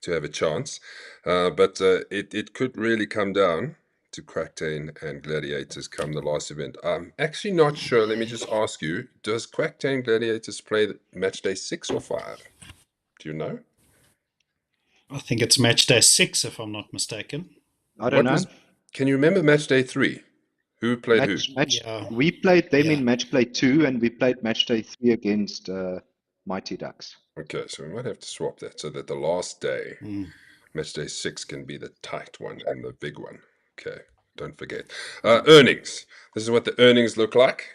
Speaker 3: to have a chance. But it could really come down to Quacktain and Gladiators come the last event. I'm actually not sure. Let me just ask you, does Quacktain Gladiators play match day 6 or 5? Do you know?
Speaker 5: I think it's match day 6, if I'm not mistaken.
Speaker 7: I don't know.
Speaker 3: Can you remember match day 3? Who played who?
Speaker 7: We played them in match play 2, and we played match day 3 against Mighty Ducks.
Speaker 3: Okay, so we might have to swap that so that the last day, match day 6, can be the tight one and the big one. Okay, don't forget. Earnings. This is what the earnings look like.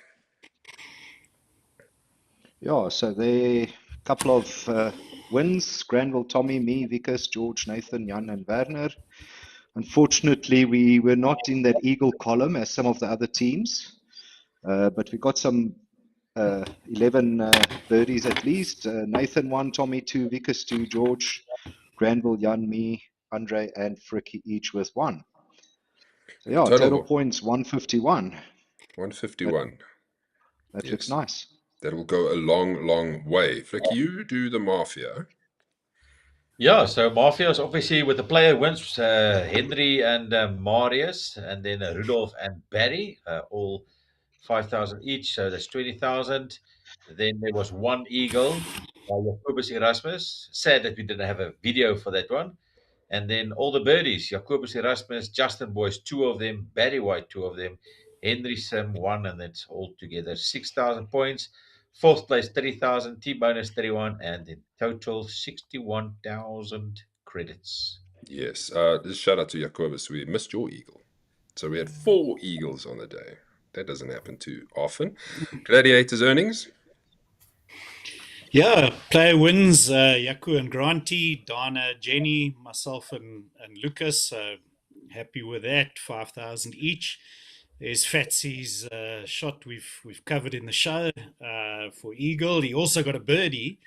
Speaker 7: Yeah, so there a couple of wins. Granville, Tommy, me, Vickers, George, Nathan, Jan, and Werner. Unfortunately, we were not in that eagle column as some of the other teams, but we got some 11 birdies at least. Nathan 1, Tommy 2, Vickers 2, George, Granville, Jan, me, Andre, and Fricky each with 1. So yeah, total points 151.
Speaker 3: 151.
Speaker 7: That looks nice.
Speaker 3: That will go a long, long way. Fricky, you do the Mafia.
Speaker 4: Yeah, so Mafia is obviously with the player wins, Henry and Marius, and then Rudolph and Barry, all 5,000 each, so that's 20,000. Then there was one eagle by Jacobus Erasmus. Sad that we didn't have a video for that one. And then all the birdies, Jacobus Erasmus, Justin Boyce, 2 of them, Barry White, 2 of them, Henry Sim, 1, and that's all together 6,000 points. 4th place, 30,000, T-bonus 31, and in total 61,000 credits.
Speaker 3: Yes, just shout out to Jacobus. We missed your eagle. So we had 4 eagles on the day. That doesn't happen too often. Gladiators earnings?
Speaker 5: Yeah, player wins, Yaku and Granty, Dana, Jenny, myself and Lucas. Happy with that, 5,000 each. There's Fatsy's shot we've covered in the show for Eagle. He also got a birdie.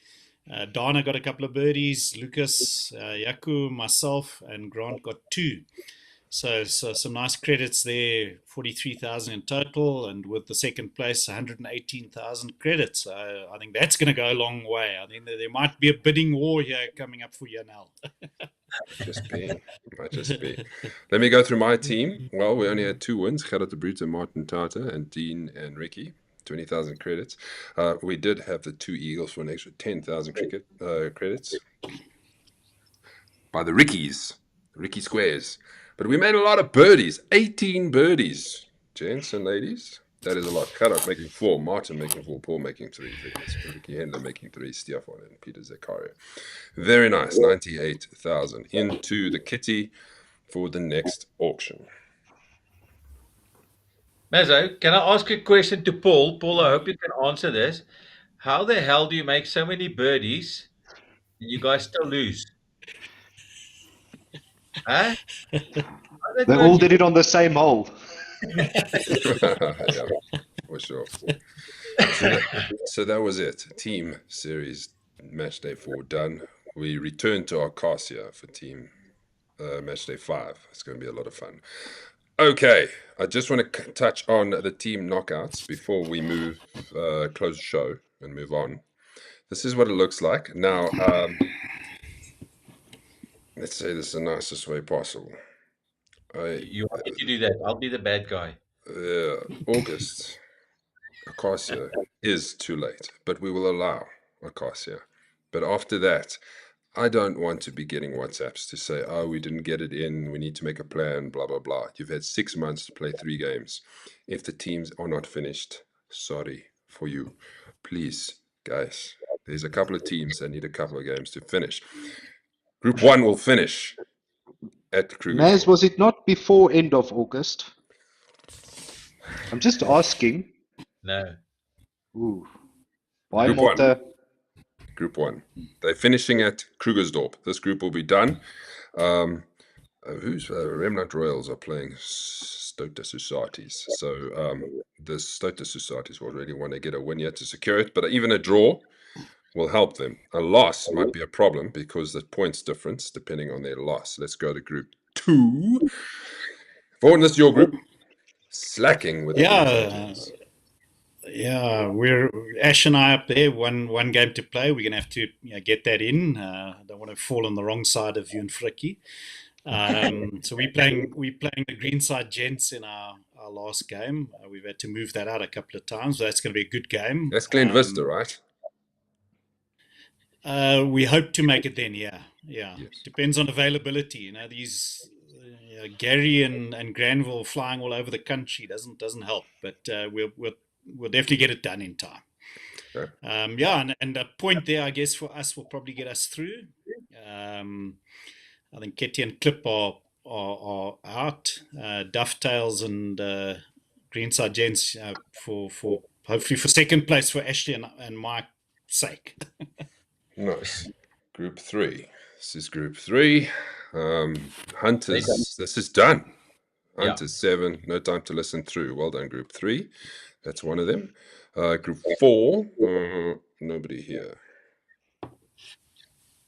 Speaker 5: Dana got a couple of birdies. Lucas, Yaku, myself, and Grant got 2. So some nice credits there, 43,000 in total, and with the second place, 118,000 credits. I think that's going to go a long way. I think there might be a bidding war here coming up for Janelle.
Speaker 3: Might just be. Let me go through my team. Well, we only had 2 wins, Gerard de Bruyne, Martin Tata, and Dean and Ricky. 20,000 credits. We did have the 2 eagles for an extra 10,000 credits by the Ricky Squares. But we made a lot of birdies. 18 birdies, gents and ladies. That is a lot. Gerard making 4, Martin making 4, Paul making 3, Ricky Hendler making 3, Stefan and Peter Zakaria. Very nice. 98,000 into the kitty for the next auction.
Speaker 4: Mazzo, can I ask a question to Paul? Paul, I hope you can answer this. How the hell do you make so many birdies and you guys still lose? Huh?
Speaker 7: They all did it on the same hole.
Speaker 3: Yeah, for sure. So that was it. Team series match day 4 done. We return to Arcasia for team match day 5. It's going to be a lot of fun. Okay, I just want to touch on the team knockouts before we close the show and move on. This is what it looks like. Now, let's say this the nicest way possible.
Speaker 4: You want me to do that? I'll be the bad guy.
Speaker 3: August, Acacia is too late, but we will allow Acacia. But after that, I don't want to be getting WhatsApps to say, oh, we didn't get it in, we need to make a plan, blah, blah, blah. You've had 6 months to play 3 games. If the teams are not finished, sorry for you. Please, guys, there's a couple of teams that need a couple of games to finish. Group 1 will finish at Kruger.
Speaker 7: Maz, was it not before end of August? I'm just asking.
Speaker 4: No.
Speaker 7: Ooh. Why
Speaker 3: Group
Speaker 7: not
Speaker 3: 1. Group 1. They're finishing at Krugersdorp. This group will be done. Remnant Royals are playing Stota Societies. So the Stota Societies will really want to get a win yet to secure it. But even a draw will help them. A loss might be a problem because the points difference depending on their loss. Let's go to Group 2. Vaughan, this is your group. Slacking with the
Speaker 5: Yeah, we're Ash and I up there. One game to play. We're gonna have to get that in. I don't want to fall on the wrong side of you and Fricky. So we're playing the Greenside Gents in our last game. We've had to move that out a couple of times. So that's going to be a good game.
Speaker 3: That's Glen Vista, right?
Speaker 5: We hope to make it then. Yeah.
Speaker 3: Yes.
Speaker 5: Depends on availability. These Gary and Granville flying all over the country doesn't help. But we'll definitely get it done in time.
Speaker 3: Okay.
Speaker 5: And a point there, I guess, for us will probably get us through. I think Ketty and Clip are out. Dovetails and Greenside Gents for hopefully for second place for Ashley and Mike's sake.
Speaker 3: Nice. Group 3. This is Group 3. Hunters. This is done. Hunters 7. No time to listen through. Well done, Group 3. That's one of them. Group 4. Nobody here.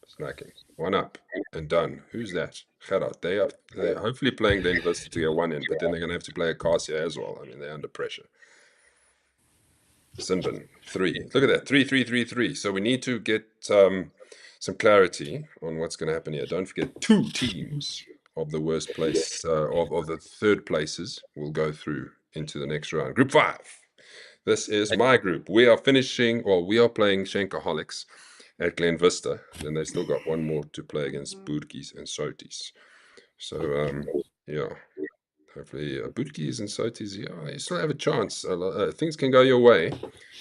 Speaker 3: Slacking. 1 up and done. Who's that? Gerard. They're hopefully playing Glen Vista to get 1 in, but then they're going to have to play Acacia as well. I mean, they're under pressure. Sinbin, 3. Look at that. 3, 3, 3, 3. So we need to get some clarity on what's going to happen here. Don't forget 2 teams of the worst place, of the third places will go through into the next round. Group 5. This is my group. We are playing Shankaholics at Glen Vista. Then they still got 1 more to play against Boertjies and Soties. So, hopefully Boertjies and Soties, you still have a chance. Things can go your way.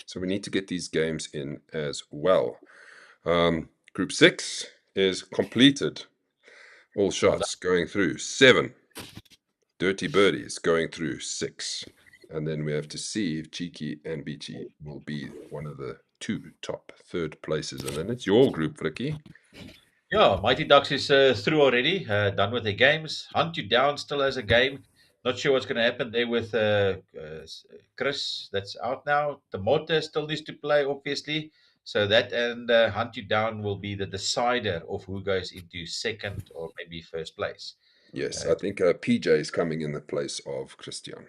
Speaker 3: So we need to get these games in as well. Group 6 is completed. All shots going through. 7. Dirty Birdies going through 6. And then we have to see if Cheeky and Beachy will be one of the 2 top third places. And then it's your group, Ricky.
Speaker 4: Yeah, Mighty Ducks is through already, done with their games. Hunt You Down still has a game. Not sure what's going to happen there with Chris. That's out now. The Motor still needs to play, obviously. So that and Hunt You Down will be the decider of who goes into second or maybe first place.
Speaker 3: Yes, I think PJ is coming in the place of Christian.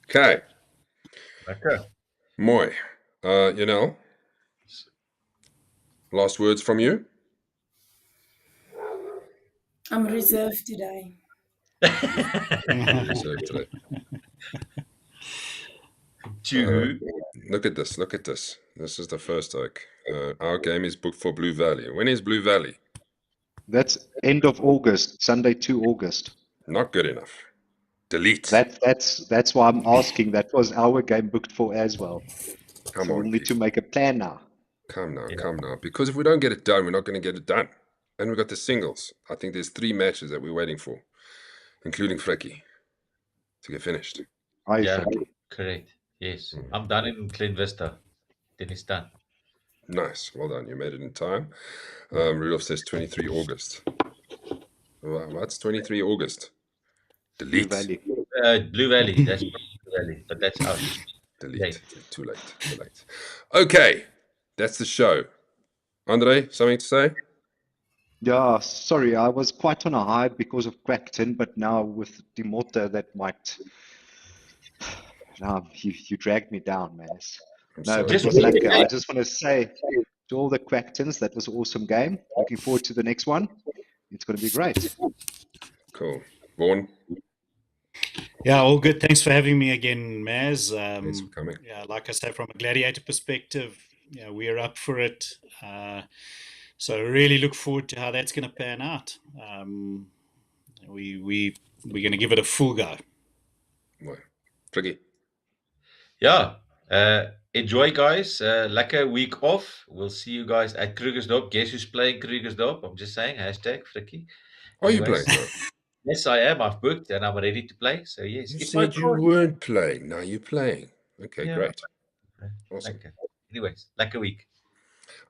Speaker 4: Okay.
Speaker 3: Mooi. Last words from you?
Speaker 6: I'm reserved today.
Speaker 3: Reserved today. Look at this. This is the first oak. Our game is booked for Blue Valley. When is Blue Valley?
Speaker 7: That's end of August, Sunday 2 August.
Speaker 3: Not good enough. Delete.
Speaker 7: That's why I'm asking. That was our game booked for as well.
Speaker 3: Come
Speaker 7: So
Speaker 3: on,
Speaker 7: we'll need to
Speaker 3: people.
Speaker 7: make a plan now.
Speaker 3: Come now. Because if we don't get it done, we're not going to get it done. And we've got the singles. I think there's 3 matches that we're waiting for, including Frikkie, to get finished.
Speaker 4: Yeah, correct. Yes. I'm done in Glen Vista. Then it's done.
Speaker 3: Nice. Well done. You made it in time. Rudolph says 23 August. What's 23 August? Delete.
Speaker 7: Blue Valley.
Speaker 4: Blue Valley. That's Blue Valley, but that's out.
Speaker 3: Delete. Too late. Okay. That's the show. Andre, something to say?
Speaker 7: Yeah, sorry, I was quite on a high because of Quackton, but now with Demotta, that might. Now you dragged me down, man. No, but it was lekker. I just want to say to all the Quacktons, that was an awesome game. Looking forward to the next one. It's going to be great.
Speaker 3: Cool. Vaughn?
Speaker 5: Yeah, all good. Thanks for having me again, Maz.
Speaker 3: Thanks for coming.
Speaker 5: Yeah, like I say, from a gladiator perspective, yeah, we're up for it. So really look forward to how that's going to pan out. We're going to give it a full go.
Speaker 3: Mooi. Frikkie?
Speaker 4: Yeah. Enjoy, guys. Lekker week off. We'll see you guys at Krugersdorp. Guess who's playing Krugersdorp? I'm just saying. #Frikkie.
Speaker 3: Are you playing now?
Speaker 4: Yes, I am. I've booked and I'm ready to play. So yes.
Speaker 3: You said you weren't playing. Now you're playing. Okay,
Speaker 4: Yeah.
Speaker 3: great. Awesome.
Speaker 4: Okay. Anyways, lekker week.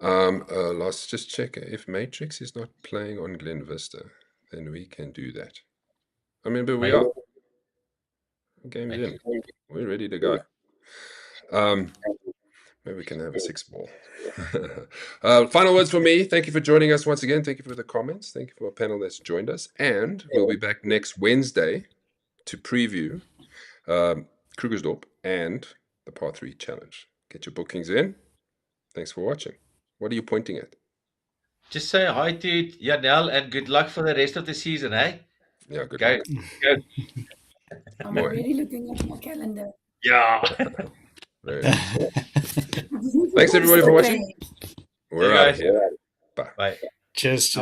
Speaker 3: Let's just check. If Matrix is not playing on Glen Vista, then we can do that. I mean, but we are. Game's in. We're ready to go. Maybe we can have a 6-ball. Final words for me. Thank you for joining us once again. Thank you for the comments. Thank you for our panel that's joined us. And we'll be back next Wednesday to preview Krugersdorp and the Par 3 Challenge. Get your bookings in. Thanks for watching. What are you pointing at?
Speaker 4: Just say hi to Janelle and good luck for the rest of the season, eh?
Speaker 3: Yeah, good
Speaker 4: luck. Go.
Speaker 6: I'm already looking at my calendar.
Speaker 4: Yeah.
Speaker 3: Very nice. Thanks everybody for watching. We're out of here. Bye.
Speaker 4: Bye.
Speaker 5: Cheers.